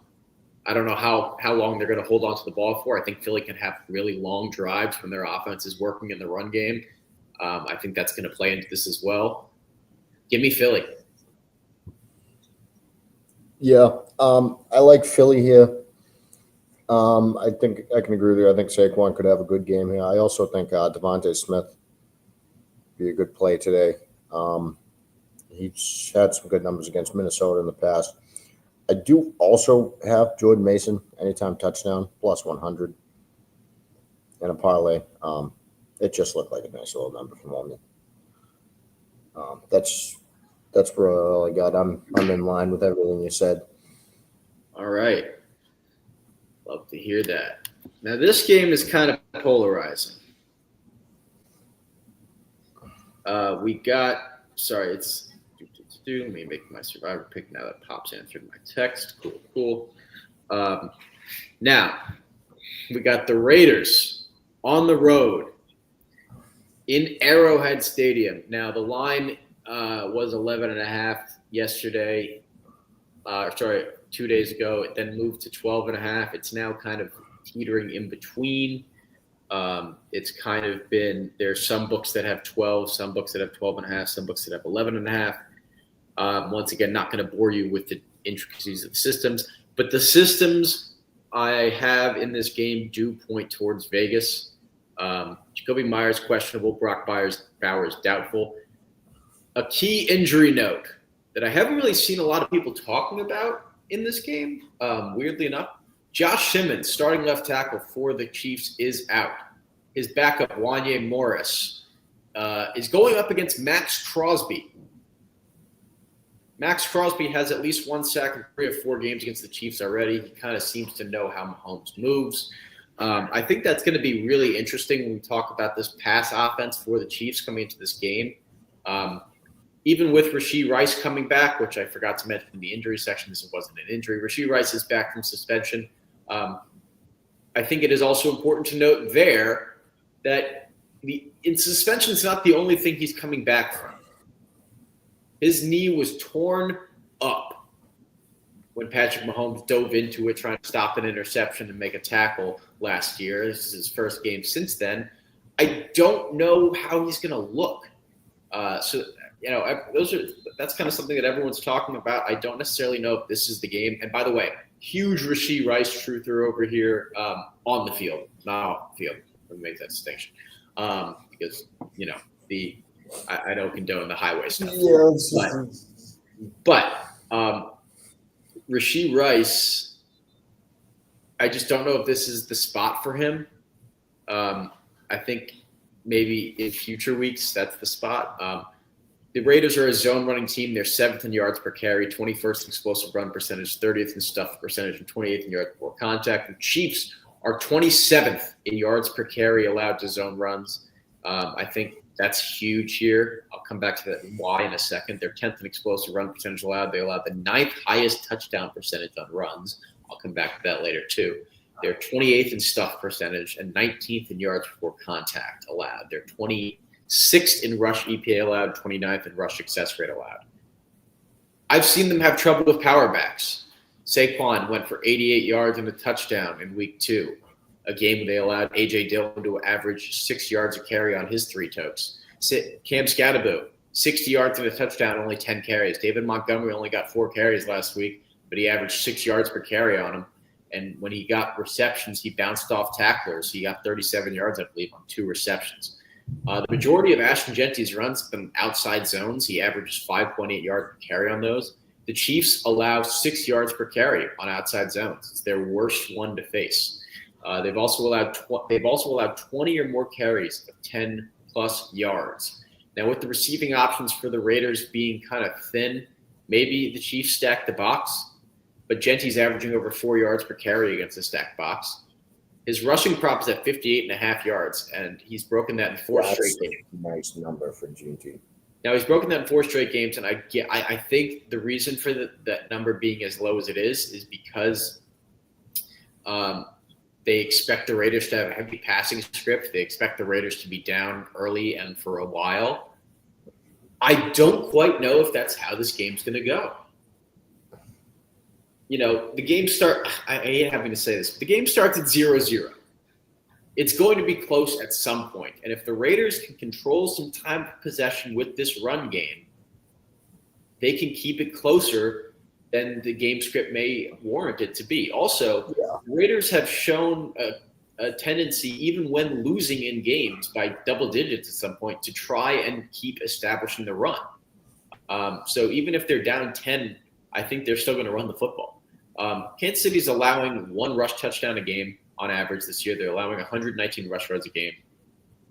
S2: I don't know how long they're going to hold on to the ball for. I think Philly can have really long drives when their offense is working in the run game. I think that's going to play into this as well. Give me Philly.
S1: Yeah, I like Philly here. I think I can agree with you. I think Saquon could have a good game here. I also think Devontae Smith be a good play today. He's had some good numbers against Minnesota in the past. I do also have Jordan Mason, anytime touchdown, +100, and a parlay. It just looked like a nice little number from me. That's really all I got. I'm in line with everything you said.
S2: All right. Love to hear that. Now, this game is kind of polarizing. Let me make my survivor pick now that Pop's answered my text. Cool. Now, we got the Raiders on the road in Arrowhead Stadium. Now, the line was 11.5 yesterday. 2 days ago. It then moved to 12.5. It's now kind of teetering in between. It's kind of been, there's some books that have 12, some books that have 12.5, some books that have 11.5. Once again, not going to bore you with the intricacies of the systems, but the systems I have in this game do point towards Vegas. Jacoby Myers questionable, Brock Bowers doubtful. A key injury note that I haven't really seen a lot of people talking about in this game, weirdly enough, Josh Simmons, starting left tackle for the Chiefs, is out. His backup, Wanye Morris, is going up against Max Crosby. Max Crosby has at least 1 sack in 3 of 4 games against the Chiefs already. He kind of seems to know how Mahomes moves. I think that's going to be really interesting when we talk about this pass offense for the Chiefs coming into this game. Even with Rashee Rice coming back, which I forgot to mention in the injury section, this wasn't an injury. Rashee Rice is back from suspension. I think it is also important to note there that in suspension is not the only thing he's coming back from. His knee was torn up when Patrick Mahomes dove into it trying to stop an interception and make a tackle last year. This is his first game since then. I don't know how he's going to look. That's kind of something that everyone's talking about. I don't necessarily know if this is the game. And by the way, huge Rashee Rice truther over here on the field, not off the field. Let me make that distinction. Because, I don't condone the highway stuff.
S1: Yeah,
S2: But Rashee Rice, I just don't know if this is the spot for him. I think maybe in future weeks that's the spot. The Raiders are a zone running team. They're 7th in yards per carry, 21st in explosive run percentage, 30th in stuff percentage, and 28th in yards before contact. The Chiefs are 27th in yards per carry allowed to zone runs. I think that's huge here. I'll come back to that why in a second. They're 10th in explosive run percentage allowed. They allowed the 9th highest touchdown percentage on runs. I'll come back to that later too. They're 28th in stuff percentage and 19th in yards before contact allowed. They're 26th in rush EPA allowed, 29th in rush success rate allowed. I've seen them have trouble with power backs. Saquon went for 88 yards and a touchdown in week 2, a game they allowed A.J. Dillon to average 6 yards a carry on his 3 tokes. Cam Scatterbo, 60 yards and a touchdown, only 10 carries. David Montgomery only got 4 carries last week, but he averaged 6 yards per carry on him. And when he got receptions, he bounced off tacklers. He got 37 yards, I believe, on 2 receptions. The majority of Ashton Genty's runs have been outside zones. He averages 5.8 yards per carry on those. The Chiefs allow 6 yards per carry on outside zones. It's their worst one to face. They've also allowed 20 or more carries of 10 plus yards. Now, with the receiving options for the Raiders being kind of thin, maybe the Chiefs stack the box, but Genty's averaging over 4 yards per carry against the stacked box. His rushing prop is at 58.5 yards, and he's broken that in 4 straight games.
S1: Nice number for Genty.
S2: Now, he's broken that in 4 straight games, and I think the reason for that number being as low as it is because they expect the Raiders to have a heavy passing script. They expect the Raiders to be down early and for a while. I don't quite know if that's how this game's going to go. You know, the game I hate having to say this, but the game starts at 0-0. It's going to be close at some point. And if the Raiders can control some time of possession with this run game, they can keep it closer than the game script may warrant it to be. Also, Raiders have shown a tendency, even when losing in games by double digits at some point, to try and keep establishing the run. So even if they're down 10, I think they're still going to run the football. Kansas City's allowing 1 rush touchdown a game on average this year. They're allowing 119 rush yards a game.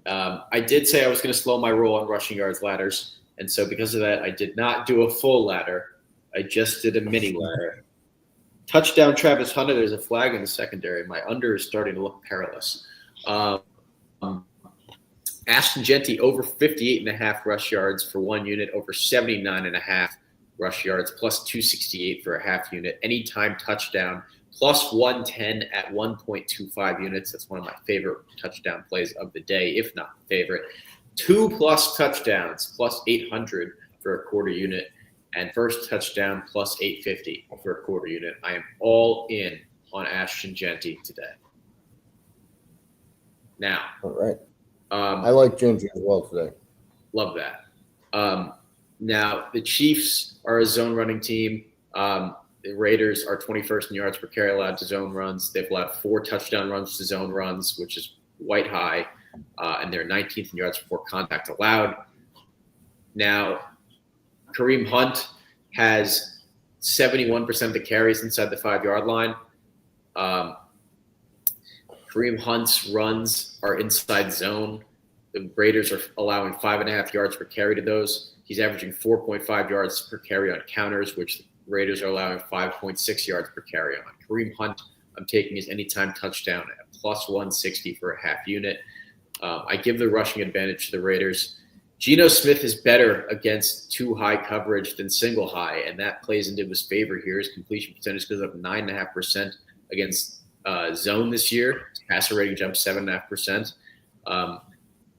S2: I did say I was going to slow my roll on rushing yards ladders, and so because of that, I did not do a full ladder. I just did a mini ladder. Touchdown Travis Hunter, there's a flag in the secondary. My under is starting to look perilous. Ashton Genty over 58.5 rush yards for 1 unit, over 79.5 rush yards, plus 268 for a half unit. Anytime touchdown, plus 110 at 1.25 units. That's one of my favorite touchdown plays of the day, if not favorite. 2+ touchdowns, plus 800 for a quarter unit. And first touchdown, plus 850 for a quarter unit. I am all in on Ashton Genty today. Now.
S1: All right. I like Genty as well today.
S2: Love that. Now, the Chiefs are a zone running team. The Raiders are 21st in yards per carry allowed to zone runs. They've allowed 4 touchdown runs to zone runs, which is quite high. And they're 19th in yards before contact allowed. Now, Kareem Hunt has 71% of the carries inside the 5-yard line. Kareem Hunt's runs are inside zone. The Raiders are allowing 5.5 yards per carry to those. He's averaging 4.5 yards per carry on counters, which the Raiders are allowing 5.6 yards per carry on. Kareem Hunt, I'm taking his anytime touchdown at plus 160 for a half unit. I give the rushing advantage to the Raiders. Geno Smith is better against 2 high coverage than single high, and that plays into his favor here. His completion percentage goes up 9.5% against zone this year. His passer rating jumps 7.5%.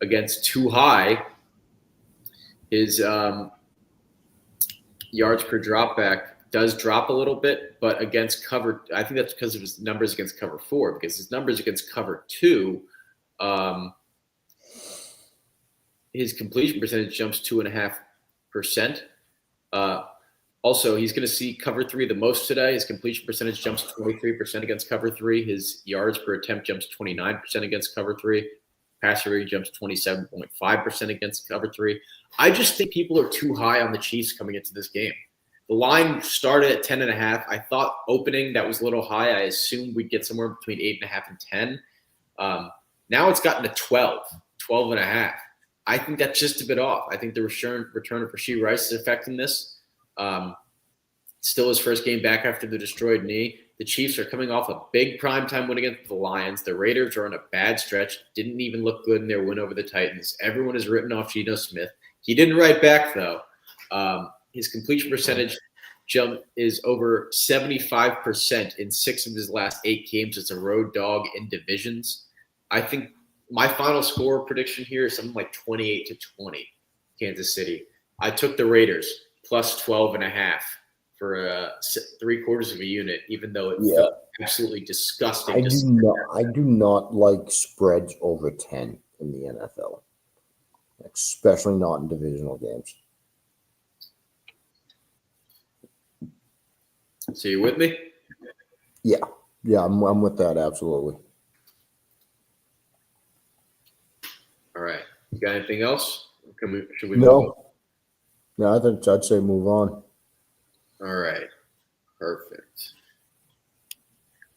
S2: Against 2 high, his yards per dropback does drop a little bit, but against cover, I think that's because of his numbers against cover 4, because his numbers against cover 2, his completion percentage jumps 2.5%. Also, he's going to see cover 3 the most today. His completion percentage jumps 23% against cover 3. His yards per attempt jumps 29% against cover 3. Passer rating jumps 27.5% against cover 3. I just think people are too high on the Chiefs coming into this game. The line started at 10.5. I thought opening that was a little high. I assumed we'd get somewhere between 8.5 and 10. Now it's gotten to 12.5. I think that's just a bit off. I think the return of Rashee Rice is affecting this. Still his first game back after the destroyed knee. The Chiefs are coming off a big primetime win against the Lions. The Raiders are on a bad stretch. Didn't even look good in their win over the Titans. Everyone has written off Geno Smith. He didn't write back, though. His completion percentage jump is over 75% in 6 of his last 8 games as a road dog in divisions. I think my final score prediction here is something like 28-20, Kansas City. I took the Raiders plus 12.5 for 3/4 of a unit, even though it felt absolutely disgusting.
S1: I do not like spreads over 10 in the NFL, especially not in divisional games.
S2: So you with me?
S1: Yeah, I'm with that absolutely.
S2: All right. You got anything else? Should we move on?
S1: No, I think I'd say move on.
S2: All right. Perfect.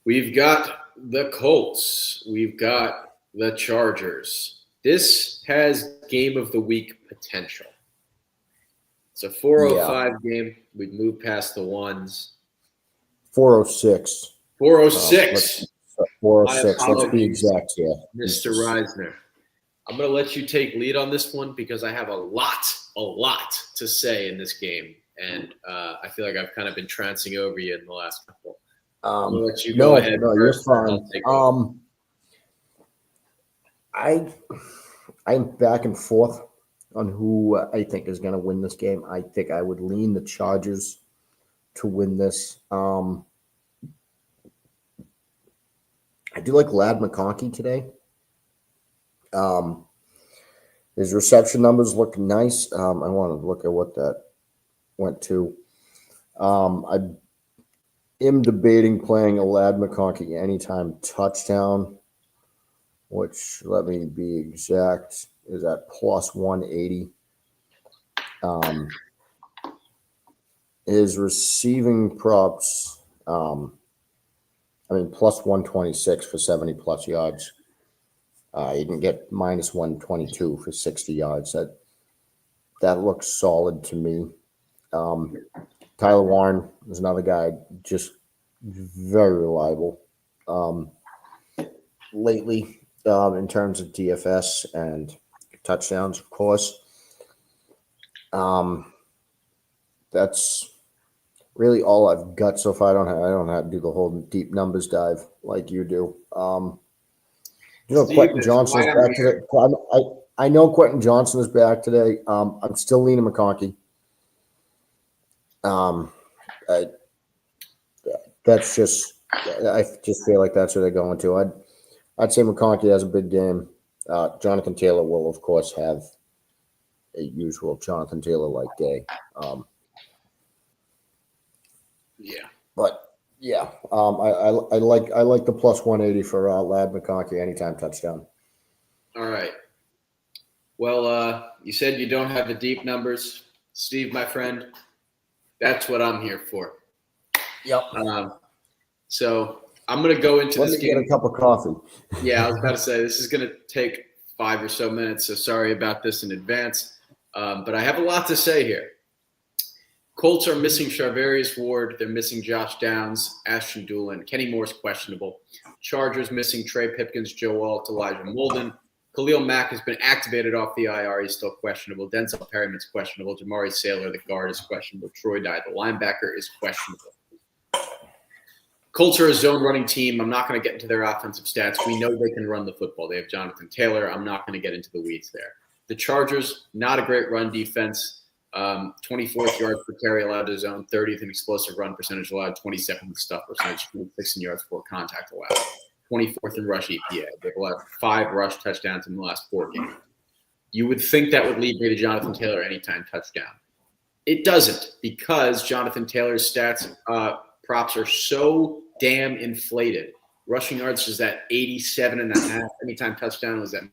S2: We've got the Colts. We've got the Chargers. This has game of the week potential. It's a 4:05 game. We've moved past the ones.
S1: 406.
S2: 406.
S1: 406. Let's be exact here.
S2: Mr. Reisner. I'm going to let you take lead on this one because I have a lot to say in this game. And I feel like I've kind of been trouncing over you in the last couple. I'm going to let you go ahead.
S1: No, you're fine. I'm back and forth on who I think is going to win this game. I think I would lean the Chargers to win this. I do like Ladd McConkey today. His reception numbers look nice. I want to look at what that went to. I am debating playing a Ladd McConkey anytime touchdown, which, let me be exact, is at plus 180. His receiving props, plus 126 for 70 plus yards. You can get minus 122 for 60 yards. That looks solid to me. Tyler Warren is another guy, just very reliable lately in terms of DFS and touchdowns, of course. That's really all I've got so far. I don't have to do the whole deep numbers dive like you do. Quentin Johnson is back today. I know Quentin Johnson is back today. I'm still leaning McConkey. That's just, I just feel like that's where they're going to. I'd say McConkey has a big game. Jonathan Taylor will, of course, have a usual Jonathan Taylor-like day. I like the plus 180 for Ladd McConkey anytime touchdown.
S2: All right. Well, you said you don't have the deep numbers, Steve, my friend. That's what I'm here for.
S1: Yep.
S2: So I'm going to go into this game.
S1: Get a cup of coffee.
S2: Yeah, I was about to say this is going to take 5 or so minutes, so sorry about this in advance. But I have a lot to say here. Colts are missing Charvarius Ward. They're missing Josh Downs, Ashton Dulin. Kenny Moore's questionable. Chargers missing Trey Pipkins, Joe Alt, Elijah Molden. Khalil Mack has been activated off the IR. He's still questionable. Denzel Perryman's questionable. Jamari Saylor, the guard, is questionable. Troy Dye, the linebacker, is questionable. Colts are a zone running team. I'm not going to get into their offensive stats. We know they can run the football. They have Jonathan Taylor. I'm not going to get into the weeds there. The Chargers, not a great run defense. 24th yards per carry allowed to zone, 30th in explosive run percentage allowed, 27th in stuff percentage, 26 in yards before contact allowed, 24th in rush EPA. They've allowed 5 rush touchdowns in the last 4 games. You would think that would lead me to Jonathan Taylor anytime touchdown. It doesn't, because Jonathan Taylor's stats props are so damn inflated. Rushing yards is at 87.5. Anytime touchdown was at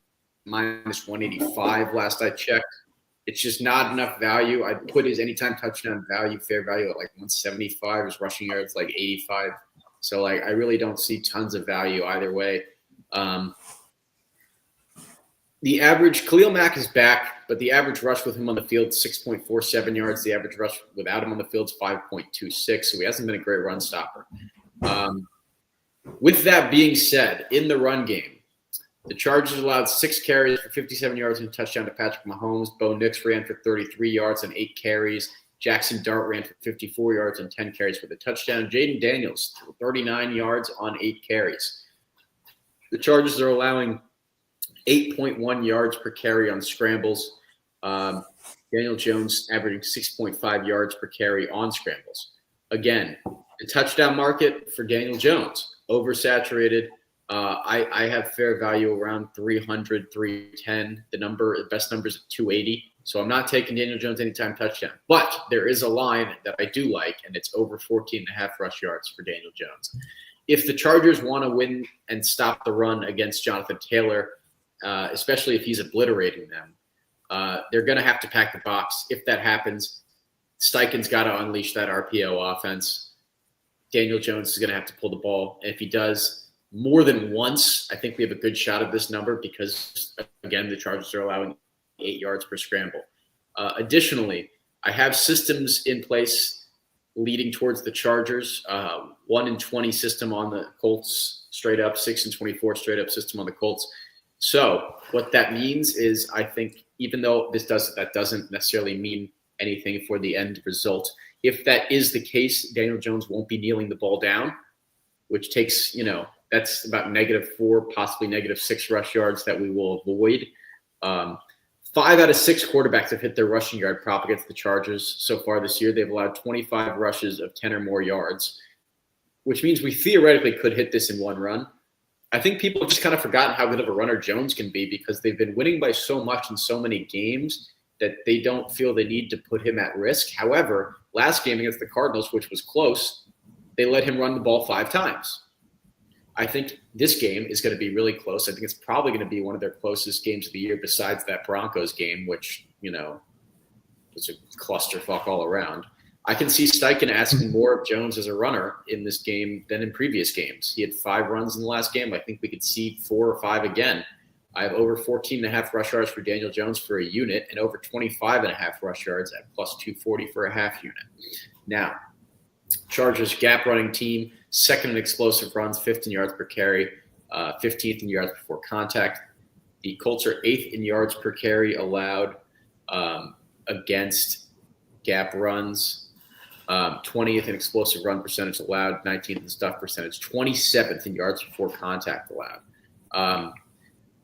S2: minus 185 last I checked. It's just not enough value. I'd put his anytime touchdown value, fair value, at like 175. His rushing yards like 85. So like I really don't see tons of value either way. The average Khalil Mack is back, but the average rush with him on the field is 6.47 yards. The average rush without him on the field is 5.26. So he hasn't been a great run stopper. With that being said, in the run game, the Chargers allowed 6 carries for 57 yards and a touchdown to Patrick Mahomes. Bo Nix ran for 33 yards and 8 carries. Jackson Dart ran for 54 yards and 10 carries with a touchdown. Jaden Daniels, 39 yards on 8 carries. The Chargers are allowing 8.1 yards per carry on scrambles. Daniel Jones averaging 6.5 yards per carry on scrambles. Again, the touchdown market for Daniel Jones, oversaturated. I have fair value around 300, 310. The best number is 280. So I'm not taking Daniel Jones anytime touchdown. But there is a line that I do like, and it's over 14.5 rush yards for Daniel Jones. If the Chargers want to win and stop the run against Jonathan Taylor, especially if he's obliterating them, they're going to have to pack the box. If that happens, Steichen's got to unleash that RPO offense. Daniel Jones is going to have to pull the ball. And if he does more than once, I think we have a good shot at this number because, again, the Chargers are allowing 8 yards per scramble. Additionally, I have systems in place leading towards the Chargers. 1-20 system on the Colts straight up, 6-24 straight up system on the Colts. So what that means is I think even though that doesn't necessarily mean anything for the end result, if that is the case, Daniel Jones won't be kneeling the ball down, which takes, that's about -4, possibly -6 rush yards that we will avoid. 5 out of 6 quarterbacks have hit their rushing yard prop against the Chargers so far this year. They've allowed 25 rushes of 10 or more yards, which means we theoretically could hit this in one run. I think people have just kind of forgotten how good of a runner Jones can be because they've been winning by so much in so many games that they don't feel the need to put him at risk. However, last game against the Cardinals, which was close, they let him run the ball 5 times. I think this game is going to be really close. I think it's probably going to be one of their closest games of the year besides that Broncos game, which, was a clusterfuck all around. I can see Steichen asking more of Jones as a runner in this game than in previous games. He had 5 runs in the last game. I think we could see 4 or 5 again. I have over 14.5 rush yards for Daniel Jones for a unit and over 25.5 rush yards at plus 240 for a half unit. Now, Chargers gap running team, second in explosive runs, 15 yards per carry, 15th in yards before contact. The Colts are 8th in yards per carry allowed against gap runs, 20th in explosive run percentage allowed, 19th in stuff percentage, 27th in yards before contact allowed.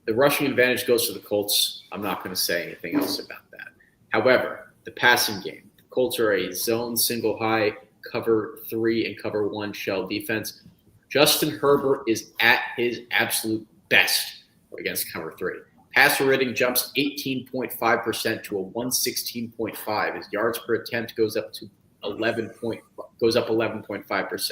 S2: The rushing advantage goes to the Colts. I'm not going to say anything else about that. However, the passing game, the Colts are a zone single high, cover 3 and cover 1 shell defense. Justin Herbert is at his absolute best against cover 3. Passer rating jumps 18.5% to a 116.5. His yards per attempt goes up 11.5%.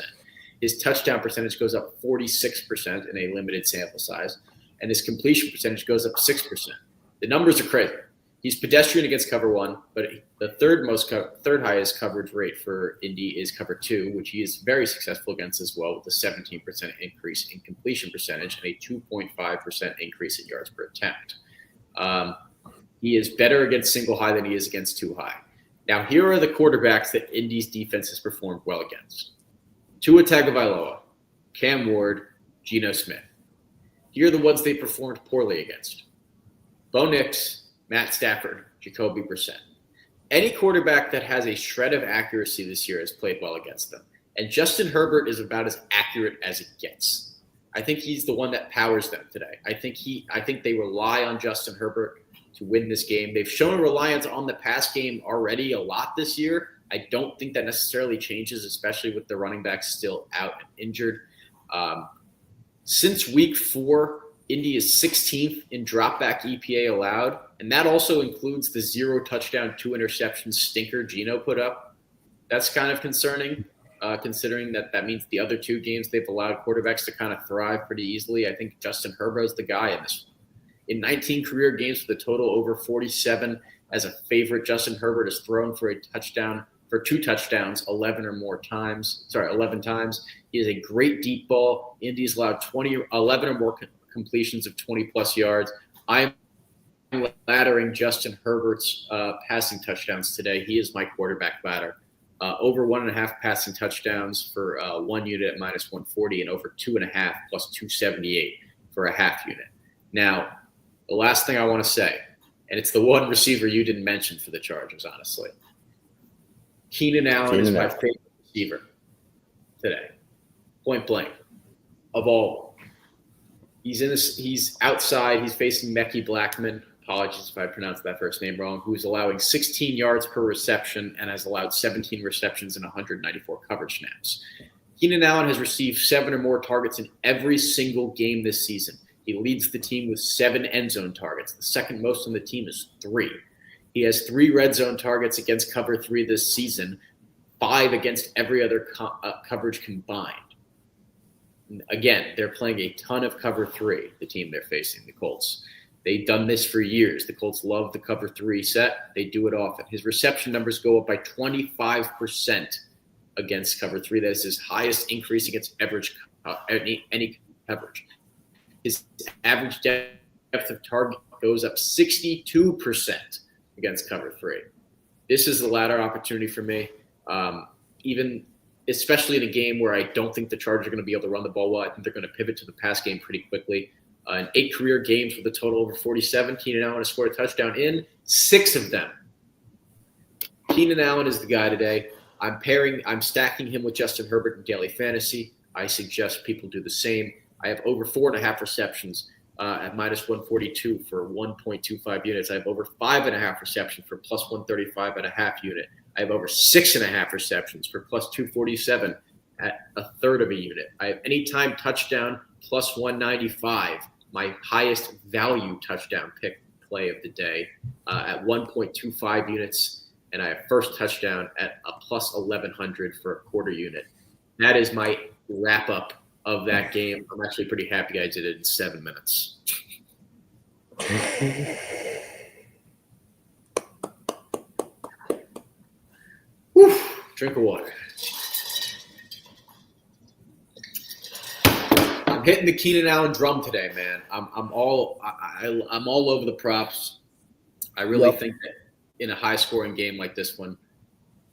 S2: His touchdown percentage goes up 46% in a limited sample size, and his completion percentage goes up 6%. The numbers are crazy. He's pedestrian against cover 1, but the third highest coverage rate for Indy is cover 2, which he is very successful against as well, with a 17% increase in completion percentage and a 2.5% increase in yards per attempt. He is better against single high than he is against two high. Now, here are the quarterbacks that Indy's defense has performed well against: Tua Tagovailoa, Cam Ward, Geno Smith. Here are the ones they performed poorly against: Bo Nix, Matt Stafford, Jacoby Brissett. Any quarterback that has a shred of accuracy this year has played well against them. And Justin Herbert is about as accurate as it gets. I think he's the one that powers them today. I think they rely on Justin Herbert to win this game. They've shown a reliance on the pass game already a lot this year. I don't think that necessarily changes, especially with the running backs still out and injured. Since week 4, Indy is 16th in dropback EPA allowed, and that also includes the 0 touchdown, 2 interception stinker Geno put up. That's kind of concerning, considering that means the other 2 games they've allowed quarterbacks to kind of thrive pretty easily. I think Justin Herbert's the guy in this one. In 19 career games with a total over 47 as a favorite. Justin Herbert has thrown for two touchdowns 11 times. He has a great deep ball. Indy's allowed 11 or more completions of 20-plus yards. I'm laddering Justin Herbert's passing touchdowns today. He is my quarterback ladder. Over 1.5 passing touchdowns for 1 unit at minus 140 and over 2.5 plus 278 for a half unit. Now, the last thing I want to say, and it's the one receiver you didn't mention for the Chargers, honestly. Keenan Allen is my favorite receiver today, point blank, of all. He's outside. He's facing Mekhi Blackman. Apologies if I pronounced that first name wrong. Who's allowing 16 yards per reception and has allowed 17 receptions and 194 coverage snaps. Keenan Allen has received 7 or more targets in every single game this season. He leads the team with 7 end zone targets. The second most on the team is 3. He has 3 red zone targets against cover 3 this season, 5 against every other coverage combined. Again, they're playing a ton of cover 3, the team they're facing, the Colts. They've done this for years. The Colts love the cover 3 set. They do it often. His reception numbers go up by 25% against cover 3. That is his highest increase against any coverage. His average depth of target goes up 62% against cover 3. This is the ladder opportunity for me, especially in a game where I don't think the Chargers are going to be able to run the ball well. I think they're going to pivot to the pass game pretty quickly. In 8 career games with a total over 47, Keenan Allen has scored a touchdown in 6 of them. Keenan Allen is the guy today. I'm stacking him with Justin Herbert in daily fantasy. I suggest people do the same. I have over 4.5 receptions at minus 142 for 1.25 units. I have over 5.5 receptions for plus 135 at a half unit. I have over 6.5 receptions for plus 247 at a third of a unit. I have anytime touchdown plus 195, my highest value touchdown pick play of the day at 1.25 units. And I have first touchdown at a plus 1,100 for a quarter unit. That is my wrap up of that game. I'm actually pretty happy I did it in 7 minutes. Whew. Drink of water. I'm hitting the Keenan Allen drum today, man. I'm all over the props. I really think that in a high scoring game like this one,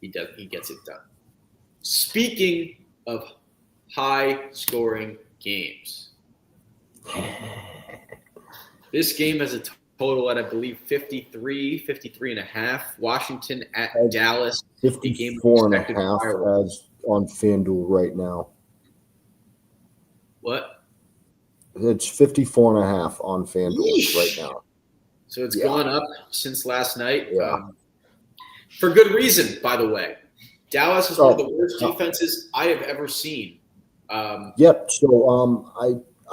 S2: he gets it done. Speaking of high scoring games, this game has a total at, I believe, 53 and a half. Washington at Dallas.
S1: 54 and a half as on FanDuel right now.
S2: What?
S1: It's 54 and a half on FanDuel right now.
S2: So it's gone up since last night.
S1: Yeah.
S2: For good reason, by the way. Dallas is one of the worst defenses I have ever seen.
S1: Yep. So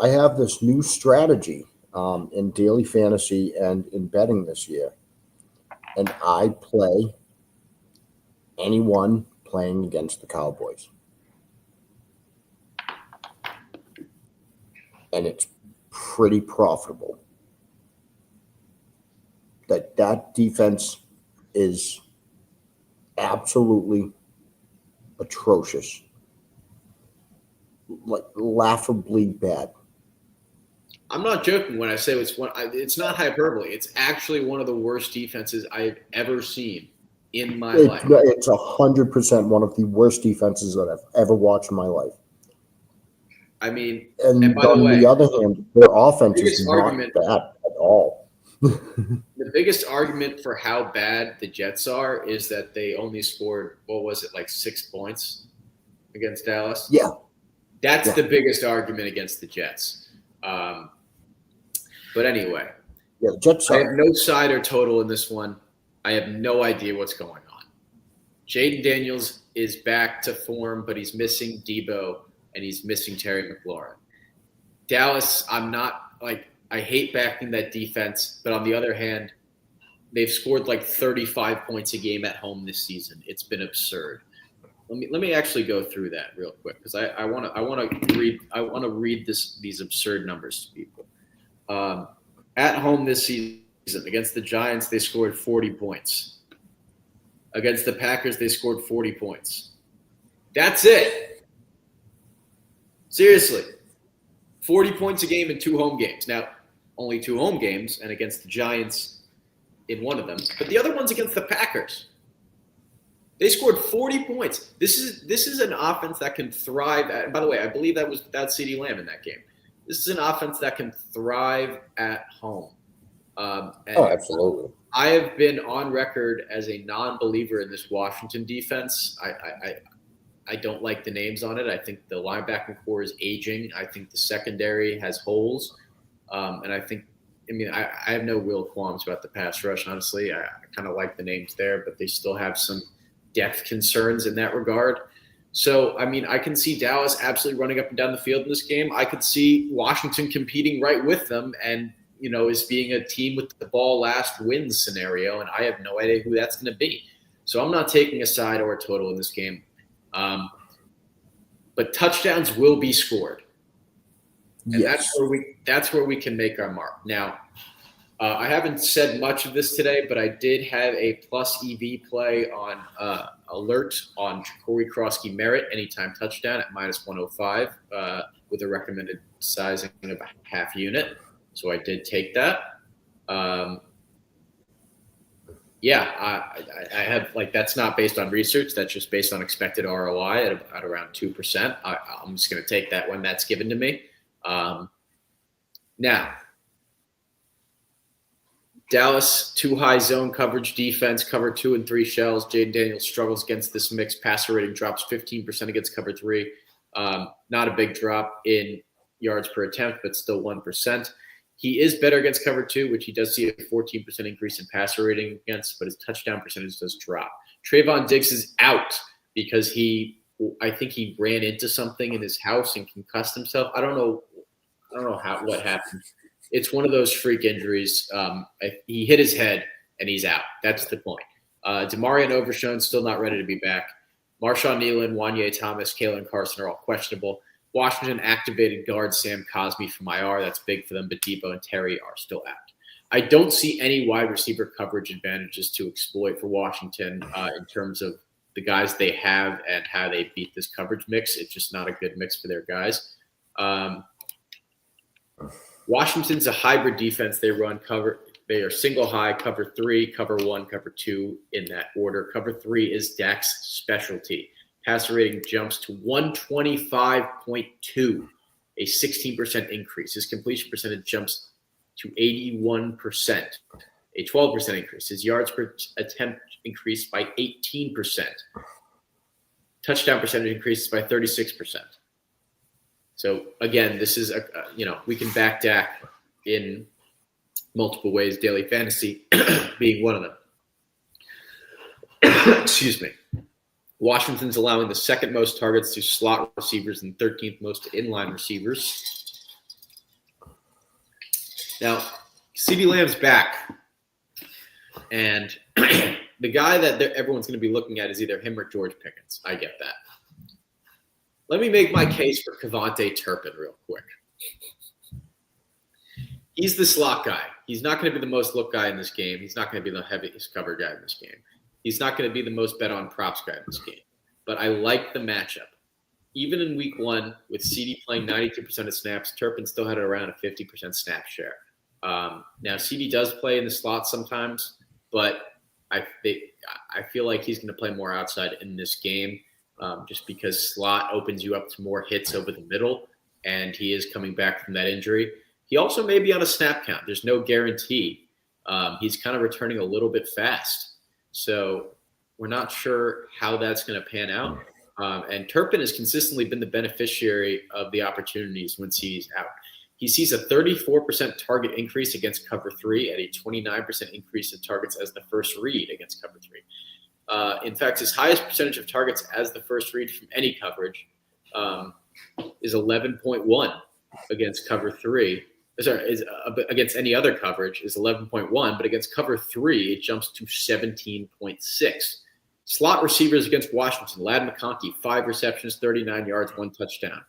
S1: I have this new strategy in daily fantasy and in betting this year. And I play anyone playing against the Cowboys. And it's pretty profitable. That defense is absolutely atrocious. Like laughably bad.
S2: I'm not joking when I say it's not hyperbole. It's actually one of the worst defenses I've ever seen in my life.
S1: It's 100% one of the worst defenses that I've ever watched in my life.
S2: I mean,
S1: and
S2: by the way,
S1: the other hand, their offense is not bad at all.
S2: The biggest argument for how bad the Jets are is that they only scored, like 6 points against Dallas?
S1: Yeah.
S2: That's the biggest argument against the Jets. But anyway,
S1: the Jets
S2: I have no side or total in this one. I have no idea what's going on. Jaden Daniels is back to form, but he's missing Debo and he's missing Terry McLaurin. Dallas, I hate backing that defense, but on the other hand, they've scored like 35 points a game at home this season. It's been absurd. Let me actually go through that real quick because I want to read these absurd numbers to people. At home this season, Against the Giants, they scored 40 points. Against the Packers, they scored 40 points. That's it. Seriously. 40 points a game in 2 home games. Now, only 2 home games, and against the Giants in one of them. But the other one's against the Packers. They scored 40 points. This is an offense that can thrive at – by the way, I believe that was without CeeDee Lamb in that game. This is an offense that can thrive at home.
S1: Absolutely.
S2: I have been on record as a non-believer in this Washington defense. I don't like the names on it. I think the linebacking core is aging. I think the secondary has holes. And I have no real qualms about the pass rush, honestly. I kind of like the names there, but they still have some depth concerns in that regard. So, I can see Dallas absolutely running up and down the field in this game. I could see Washington competing right with them and, as being a team with the ball last wins scenario, and I have no idea who that's going to be. So I'm not taking a side or a total in this game. But touchdowns will be scored. And
S1: yes.
S2: that's where we can make our mark. Now, I haven't said much of this today, but I did have a plus EV play on alert on Corey Krosky Merritt anytime touchdown at minus 105 with a recommended sizing of a half unit. So I did take that. I have that's not based on research. That's just based on expected ROI at around 2%. I'm just going to take that when that's given to me. Now, Dallas, 2 high zone coverage defense, cover 2 and 3 shells. Jaden Daniels struggles against this mix. Passer rating drops 15% against cover 3. Not a big drop in yards per attempt, but still 1%. He is better against cover 2, which he does see a 14% increase in passer rating against, but his touchdown percentage does drop. Trayvon Diggs is out because I think he ran into something in his house and concussed himself. I don't know what happened. It's one of those freak injuries. He hit his head and he's out. That's the point. Demarion Overshown still not ready to be back. Marshawn Nealon, Wanye Thomas, Kalen Carson are all questionable. Washington activated guard Sam Cosmi from IR. That's big for them, but Debo and Terry are still out. I don't see any wide receiver coverage advantages to exploit for Washington in terms of the guys they have and how they beat this coverage mix. It's just not a good mix for their guys. Washington's a hybrid defense. They run cover. They are single high, cover 3, cover 1, cover 2 in that order. Cover 3 is Dak's specialty. Passer rating jumps to 125.2, a 16% increase. His completion percentage jumps to 81%, a 12% increase. His yards per attempt increased by 18%. Touchdown percentage increases by 36%. So again, this is we can back Dak in multiple ways, daily fantasy being one of them. Excuse me. Washington's allowing the second most targets to slot receivers and 13th most to inline receivers. Now, CeeDee Lamb's back. And the guy that everyone's going to be looking at is either him or George Pickens. I get that. Let me make my case for KaVontae Turpin real quick. He's the slot guy. He's not going to be the most look guy in this game. He's not going to be the heaviest cover guy in this game. He's not going to be the most bet on props guy in this game. But I like the matchup. Even in week 1, with CD playing 92% of snaps, Turpin still had around a 50% snap share. Now, CD does play in the slot sometimes, but I feel like he's going to play more outside in this game just because slot opens you up to more hits over the middle, and he is coming back from that injury. He also may be on a snap count. There's no guarantee. He's kind of returning a little bit fast. So we're not sure how that's going to pan out. And Turpin has consistently been the beneficiary of the opportunities when CD's out. He sees a 34% target increase against cover 3 and a 29% increase in targets as the first read against cover 3. In fact, his highest percentage of targets as the first read from any coverage is 11.1 against cover 3. Against any other coverage is 11.1, but against cover 3, it jumps to 17.6. Slot receivers against Washington, Ladd McConkey, 5 receptions, 39 yards, 1 touchdown.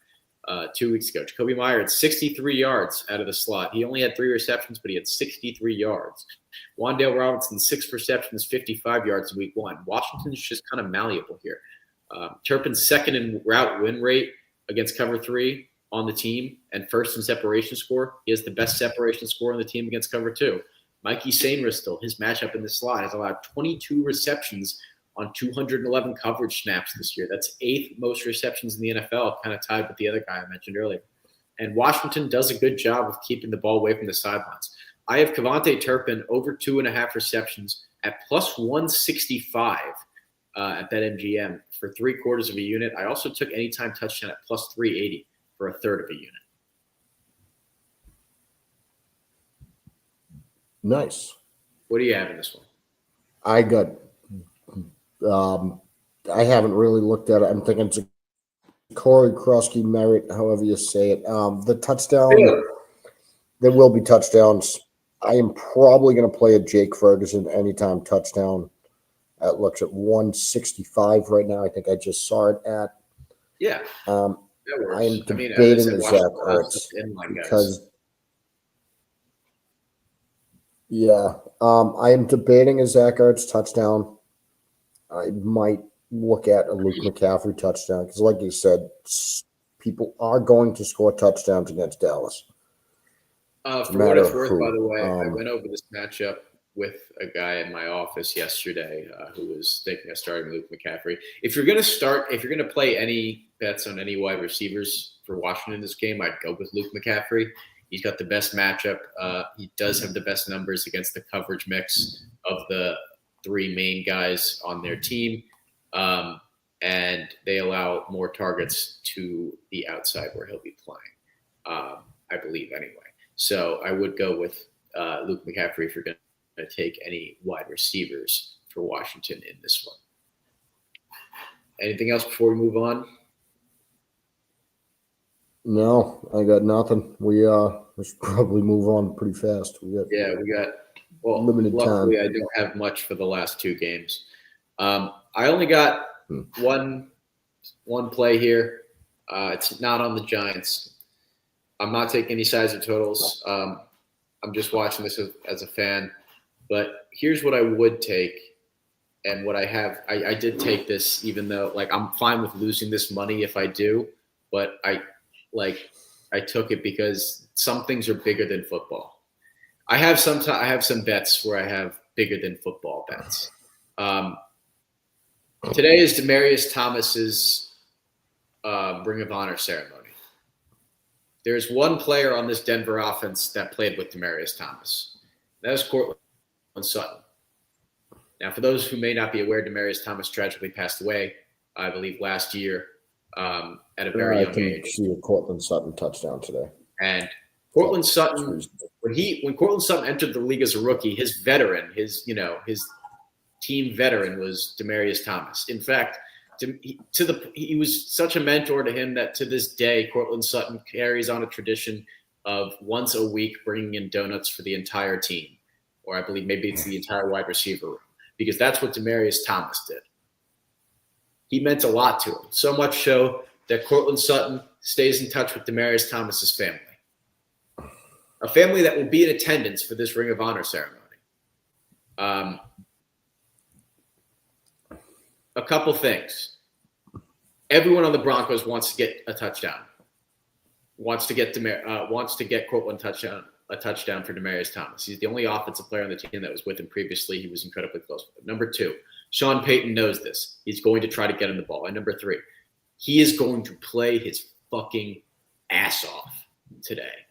S2: 2 weeks ago. Jacoby Meyer had 63 yards out of the slot. He only had 3 receptions, but he had 63 yards. Wan'Dale Robinson, 6 receptions, 55 yards in week 1. Washington's just kind of malleable here. Turpin's second in route win rate against cover 3 on the team and first in separation score. He has the best separation score on the team against cover 2. Mikey Sainristil, his matchup in the slot, has allowed 22 receptions on 211 coverage snaps this year. That's 8th most receptions in the NFL, kind of tied with the other guy I mentioned earlier. And Washington does a good job of keeping the ball away from the sidelines. I have Kevontae Turpin over 2.5 receptions at plus 165 at BetMGM for 3/4 of a unit. I also took anytime touchdown at plus 380 for 1/3 of a unit.
S1: Nice.
S2: What do you have in this one?
S1: I got. I haven't really looked at it. I'm thinking it's Corey Krusky Merritt, however you say it. The touchdown.
S2: Yeah.
S1: There will be touchdowns. I am probably going to play a Jake Ferguson anytime touchdown. It looks at 165 right now. I think I just saw it at.
S2: Yeah.
S1: That
S2: works.
S1: I am debating
S2: a
S1: Zach Ertz because. Yeah, I am debating a Zach Ertz touchdown. I might look at a Luke McCaffrey touchdown because, like you said, people are going to score touchdowns against Dallas.
S2: For what it's worth, by the way, I went over this matchup with a guy in my office yesterday who was thinking of starting Luke McCaffrey. If you're going to play any bets on any wide receivers for Washington in this game, I'd go with Luke McCaffrey. He's got the best matchup. He does have the best numbers against the coverage mix of the 3 main guys on their team. And they allow more targets to the outside where he'll be playing, I believe anyway. So I would go with Luke McCaffrey if you're going to take any wide receivers for Washington in this one. Anything else before we move on?
S1: No, I got nothing. We should probably move on pretty fast. We got limited time.
S2: I don't have much for the last 2 games. I only got one play here. It's not on the Giants. I'm not taking any sides or totals. I'm just watching this as a fan. But here's what I would take, and what I have. I did take this, even though I'm fine with losing this money if I do, but I took it because some things are bigger than football. I have some bets where I have bigger than football bets. Today is Demaryius Thomas's Ring of Honor ceremony. There's one player on this Denver offense that played with Demaryius Thomas. That is Courtland Sutton. Now, for those who may not be aware, Demaryius Thomas tragically passed away, I believe, last year at a very young age.
S1: I can see a Courtland Sutton touchdown today.
S2: And Courtland Sutton, when Courtland Sutton entered the league as a rookie, his veteran, his team veteran was Demaryius Thomas. In fact, he was such a mentor to him that to this day, Courtland Sutton carries on a tradition of once a week bringing in donuts for the entire team, or I believe maybe it's the entire wide receiver room, because that's what Demaryius Thomas did. He meant a lot to him, so much so that Courtland Sutton stays in touch with Demaryius Thomas's family, a family that will be in attendance for this Ring of Honor ceremony. A couple things. Everyone on the Broncos wants to get a touchdown. Wants to get Courtland a touchdown for Demaryius Thomas. He's the only offensive player on the team that was with him previously. He was incredibly close with him. Number 2, Sean Payton knows this. He's going to try to get him the ball. And number 3, he is going to play his fucking ass off today.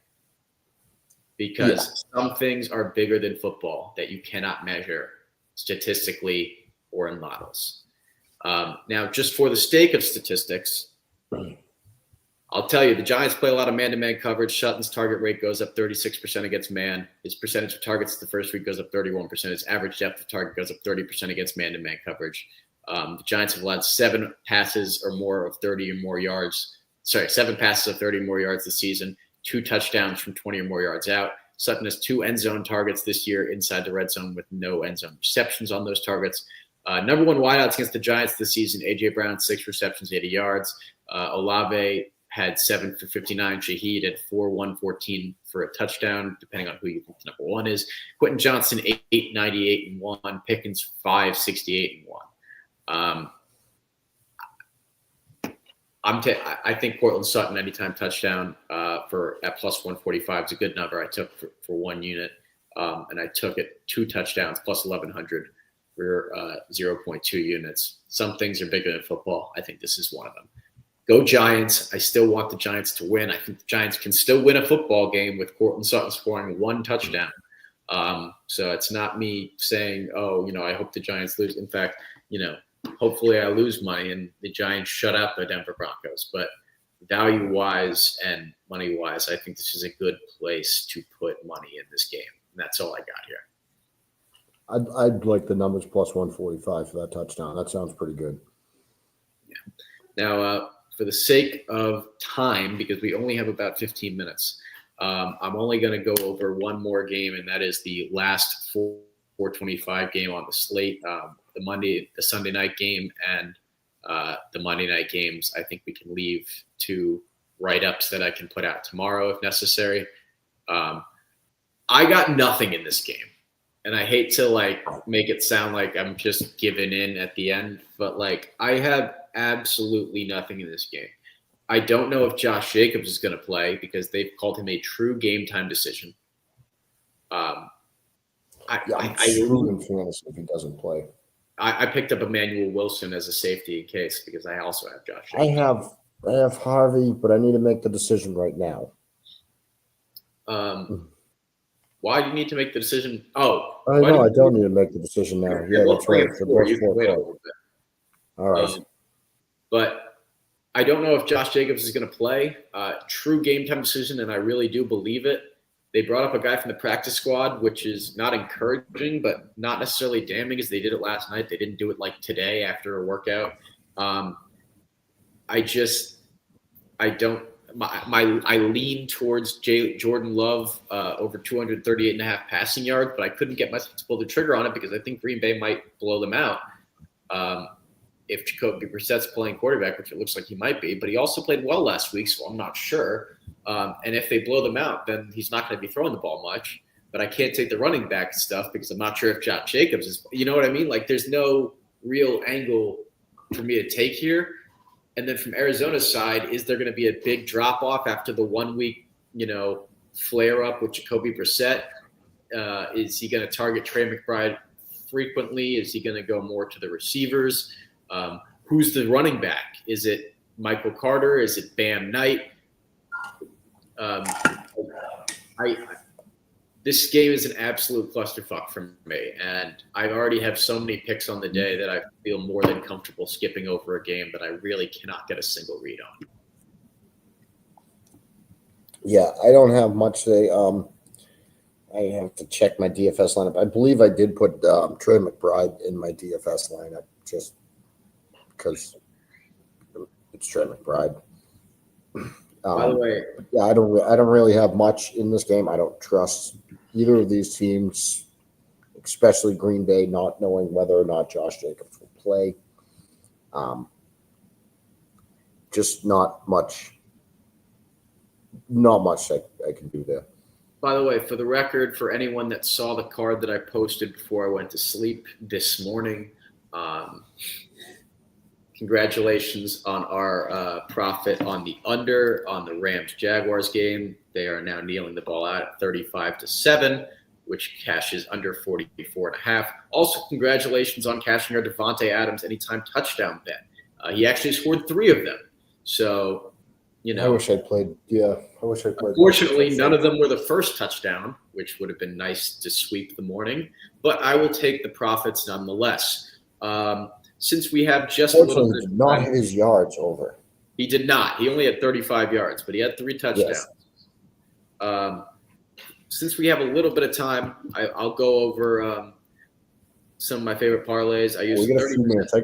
S2: Because some things are bigger than football that you cannot measure statistically or in models. Now, just for the sake of statistics, I'll tell you, the Giants play a lot of man-to-man coverage. Sutton's target rate goes up 36% against man. His percentage of targets the first week goes up 31%. His average depth of target goes up 30% against man-to-man coverage. The Giants have allowed 7 passes or more of 30 or more yards. 7 passes of 30 or more yards this season, 2 touchdowns from 20 or more yards out. Sutton has 2 end zone targets this year inside the red zone with no end zone receptions on those targets. Number 1 wideouts against the Giants this season, A.J. Brown, 6 receptions, 80 yards. Olave had 7 for 59. Shaheed had 4, 114 for a touchdown, depending on who you think the number one is. Quentin Johnson, 8, 98 and 1. Pickens, 5, 68 and 1. I think Cortland Sutton anytime touchdown for at plus 145 is a good number. I took for 1 unit, and I took it 2 touchdowns plus 1,100 for 0.2 units. Some things are bigger than football. I think this is one of them. Go Giants. I still want the Giants to win. I think the Giants can still win a football game with Cortland Sutton scoring 1 touchdown. So it's not me saying, oh, I hope the Giants lose. In fact, hopefully I lose money and the Giants shut out the Denver Broncos. But value-wise and money-wise, I think this is a good place to put money in this game. And that's all I got here.
S1: I'd like the numbers plus 145 for that touchdown. That sounds pretty good.
S2: Yeah. Now, for the sake of time, because we only have about 15 minutes, I'm only going to go over one more game, and that is the last 425 game on the slate. The Sunday night game, and the Monday night games. I think we can leave to write-ups that I can put out tomorrow if necessary. I got nothing in this game, and I hate to make it sound like I'm just giving in at the end, but I have absolutely nothing in this game. I don't know if Josh Jacobs is going to play because they've called him a true game time decision.
S1: I'm screwed in fantasy if he doesn't play.
S2: I picked up Emmanuel Wilson as a safety in case because I also have Josh Jacobs.
S1: I have Harvey, but I need to make the decision right now.
S2: Why do you need to make the decision? Oh,
S1: I know I don't need to make the decision now. Yeah, that's right.
S2: You can wait a little bit.
S1: All right.
S2: But I don't know if Josh Jacobs is going to play. True game time decision, and I really do believe it. They brought up a guy from the practice squad, which is not encouraging, but not necessarily damning as they did it last night. They didn't do it today after a workout. I lean towards Jordan Love over 238.5 passing yards, but I couldn't get myself to pull the trigger on it because I think Green Bay might blow them out. If Jacoby Brissett's playing quarterback, which it looks like he might be, but he also played well last week, so I'm not sure. And if they blow them out, then he's not going to be throwing the ball much. But I can't take the running back stuff because I'm not sure if Josh Jacobs is – you know what I mean? There's no real angle for me to take here. And then from Arizona's side, is there going to be a big drop-off after the 1 week, flare-up with Jacoby Brissett? Is he going to target Trey McBride frequently? Is he going to go more to the receivers? Who's the running back? Is it Michael Carter? Is it Bam Knight? This game is an absolute clusterfuck for me, and I already have so many picks on the day that I feel more than comfortable skipping over a game that I really cannot get a single read on.
S1: Yeah, I don't have much today. I have to check my DFS lineup. I believe I did put Trey McBride in my DFS lineup just because it's Trey McBride.
S2: By the way,
S1: yeah, I don't really have much in this game. I don't trust either of these teams, especially Green Bay, not knowing whether or not Josh Jacobs will play. Just not much I can do there.
S2: by the way, for the record, for anyone that saw the card that I posted before I went to sleep this morning, congratulations on our profit on the under on the Rams-Jaguars game. They are now kneeling the ball out at 35-7, which cashes under 44.5. Also, congratulations on cashing our Devontae Adams anytime touchdown bet. He actually scored 3 of them. So,
S1: I wish I played. Yeah, I wish I played.
S2: Unfortunately, none of them were the first touchdown, which would have been nice to sweep the morning. But I will take the profits nonetheless. Since we have just a little bit,
S1: he did not hit his yards over.
S2: He did not. He only had 35 yards, but he had 3 touchdowns. Yes. Since we have a little bit of time, I'll go over some of my favorite parlays. I use 30
S1: a few minutes. I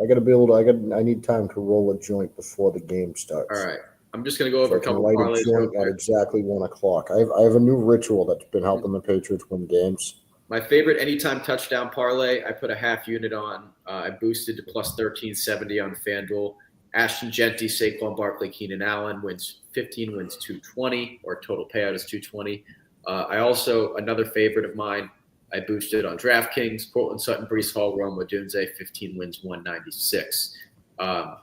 S1: got to be able to. I need time to roll a joint before the game starts.
S2: All right. I'm just going to go over a couple
S1: light
S2: parlays.
S1: A joint at exactly 1 o'clock. I have a new ritual that's been helping the Patriots win games.
S2: My favorite anytime touchdown parlay, I put a half unit on. I boosted to plus 1370 on FanDuel. Ashton Genty, Saquon Barkley, Keenan Allen wins 15, wins 220, or total payout is 220. I also, another favorite of mine, I boosted on DraftKings, Cortland Sutton, Breece Hall, Rome Odunze, 15 wins, 196. I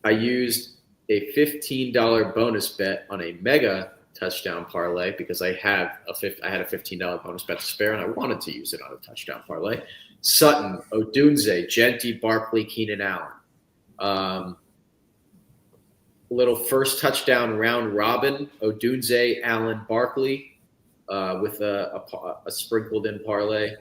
S2: used a $15 bonus bet on a mega touchdown parlay because I had a $15 bonus bet to spare, and I wanted to use it on a touchdown parlay. Sutton, Odunze, Genty, Barkley, Keenan Allen. Little first touchdown round robin, Odunze, Allen, Barkley, with a sprinkled in parlay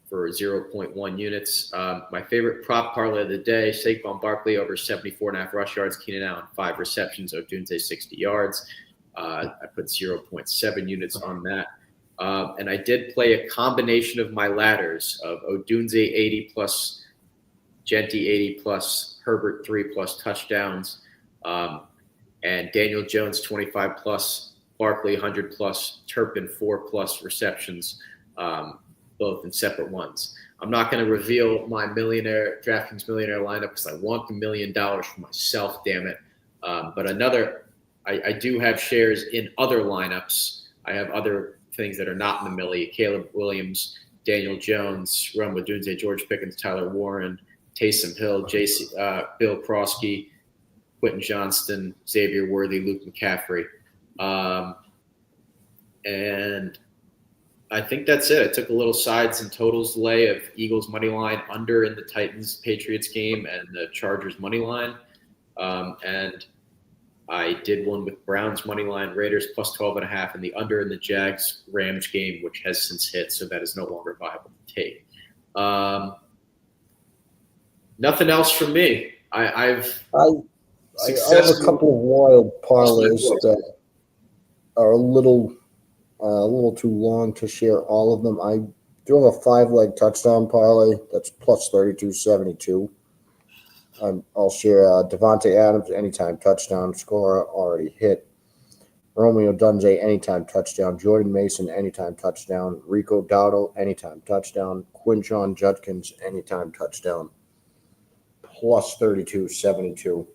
S2: for 0.1 units. My favorite prop parlay of the day, Saquon Barkley over 74.5 rush yards, Keenan Allen 5 receptions, Odunze 60 yards. I put 0.7 units on that. And I did play a combination of my ladders of Odunze 80 plus, Genty 80 plus, Herbert 3 plus touchdowns, and Daniel Jones 25 plus, Barkley 100 plus, Turpin 4 plus receptions, both in separate ones. I'm not going to reveal my DraftKings millionaire lineup because I want the $1 million for myself, damn it. But I do have shares in other lineups. I have other things that are not in the millie. Caleb Williams, Daniel Jones, Rome Odunze, George Pickens, Tyler Warren, Taysom Hill, Bill Krosky, Quentin Johnston, Xavier Worthy, Luke McCaffrey. And I think that's it. I took a little sides and totals lay of Eagles money line under in the Titans-Patriots game and the Chargers money line. And I did one with Browns money line, Raiders plus 12.5, and the under in the Jags-Rams game, which has since hit, so that is no longer viable to take. Nothing else from me. I have
S1: a couple of wild parlays that are a little too long to share all of them. I do have a 5-leg touchdown parlay that's plus 32.72. I'll share Devontae Adams anytime touchdown scorer already hit. Romeo Dunze anytime touchdown. Jordan Mason anytime touchdown. Rico Dowdle anytime touchdown. Quinshon Judkins anytime touchdown. Plus 32.72.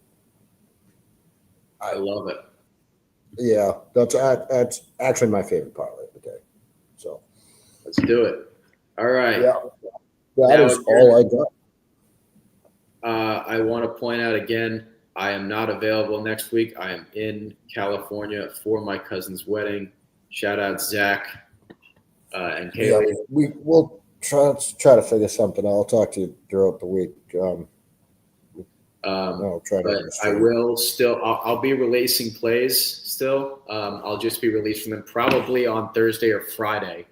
S2: I love it.
S1: Yeah, that's actually my favorite parlay of the day. So
S2: let's do it. All right.
S1: Yeah, that is all I got.
S2: I want to point out again, I am not available next week. I am in California for my cousin's wedding. Shout out Zach and Kaylee.
S1: Yeah, we'll try to figure something out. I'll talk to you throughout the week. I'll try to.
S2: I will still. I'll be releasing plays still. I'll just be releasing them probably on Thursday or Friday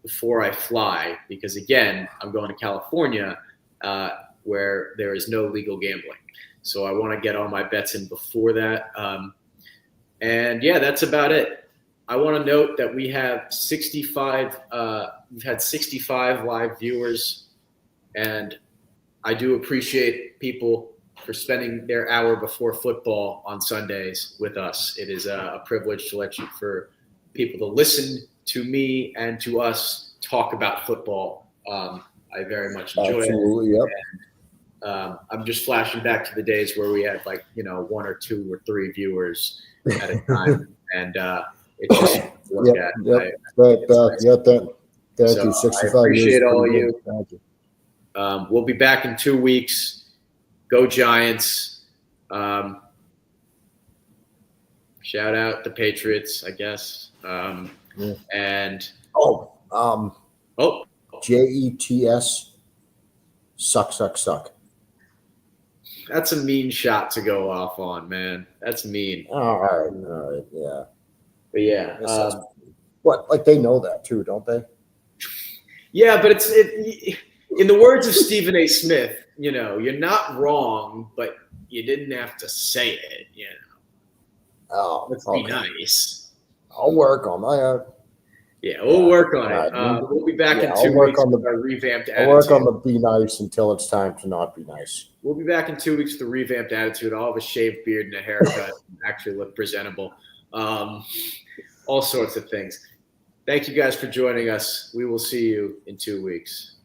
S2: before I fly, because again, I'm going to California where there is no legal gambling. So I want to get all my bets in before that. And yeah, that's about it. I want to note that we have 65. We've had 65 live viewers, and I do appreciate people for spending their hour before football on Sundays with us. It is a privilege for people to listen to me and to us talk about football. I very much enjoy
S1: Absolutely,
S2: it.
S1: Yep.
S2: And, I'm just flashing back to the days where we had 1 or 2 or 3 viewers at a time, and it's just look at.
S1: Thank you. 65
S2: I appreciate
S1: years.
S2: all of you.
S1: Thank you.
S2: We'll be back in 2 weeks. Go Giants. Shout out the Patriots, I guess. And
S1: JETS suck.
S2: That's a mean shot to go off on, man. That's mean.
S1: All right, yeah.
S2: But yeah.
S1: What? They know that too, don't they?
S2: Yeah, but it's in the words of Stephen A. Smith, you're not wrong, but you didn't have to say it,
S1: Oh,
S2: Let's be nice.
S1: I'll work on that.
S2: Yeah, we'll work on it. We'll be back in 2 weeks with our revamped attitude.
S1: I'll work on the be nice until it's time to not be nice.
S2: We'll be back in 2 weeks with the revamped attitude. I'll have a shaved beard and a haircut and actually look presentable. All sorts of things. Thank you guys for joining us. We will see you in 2 weeks.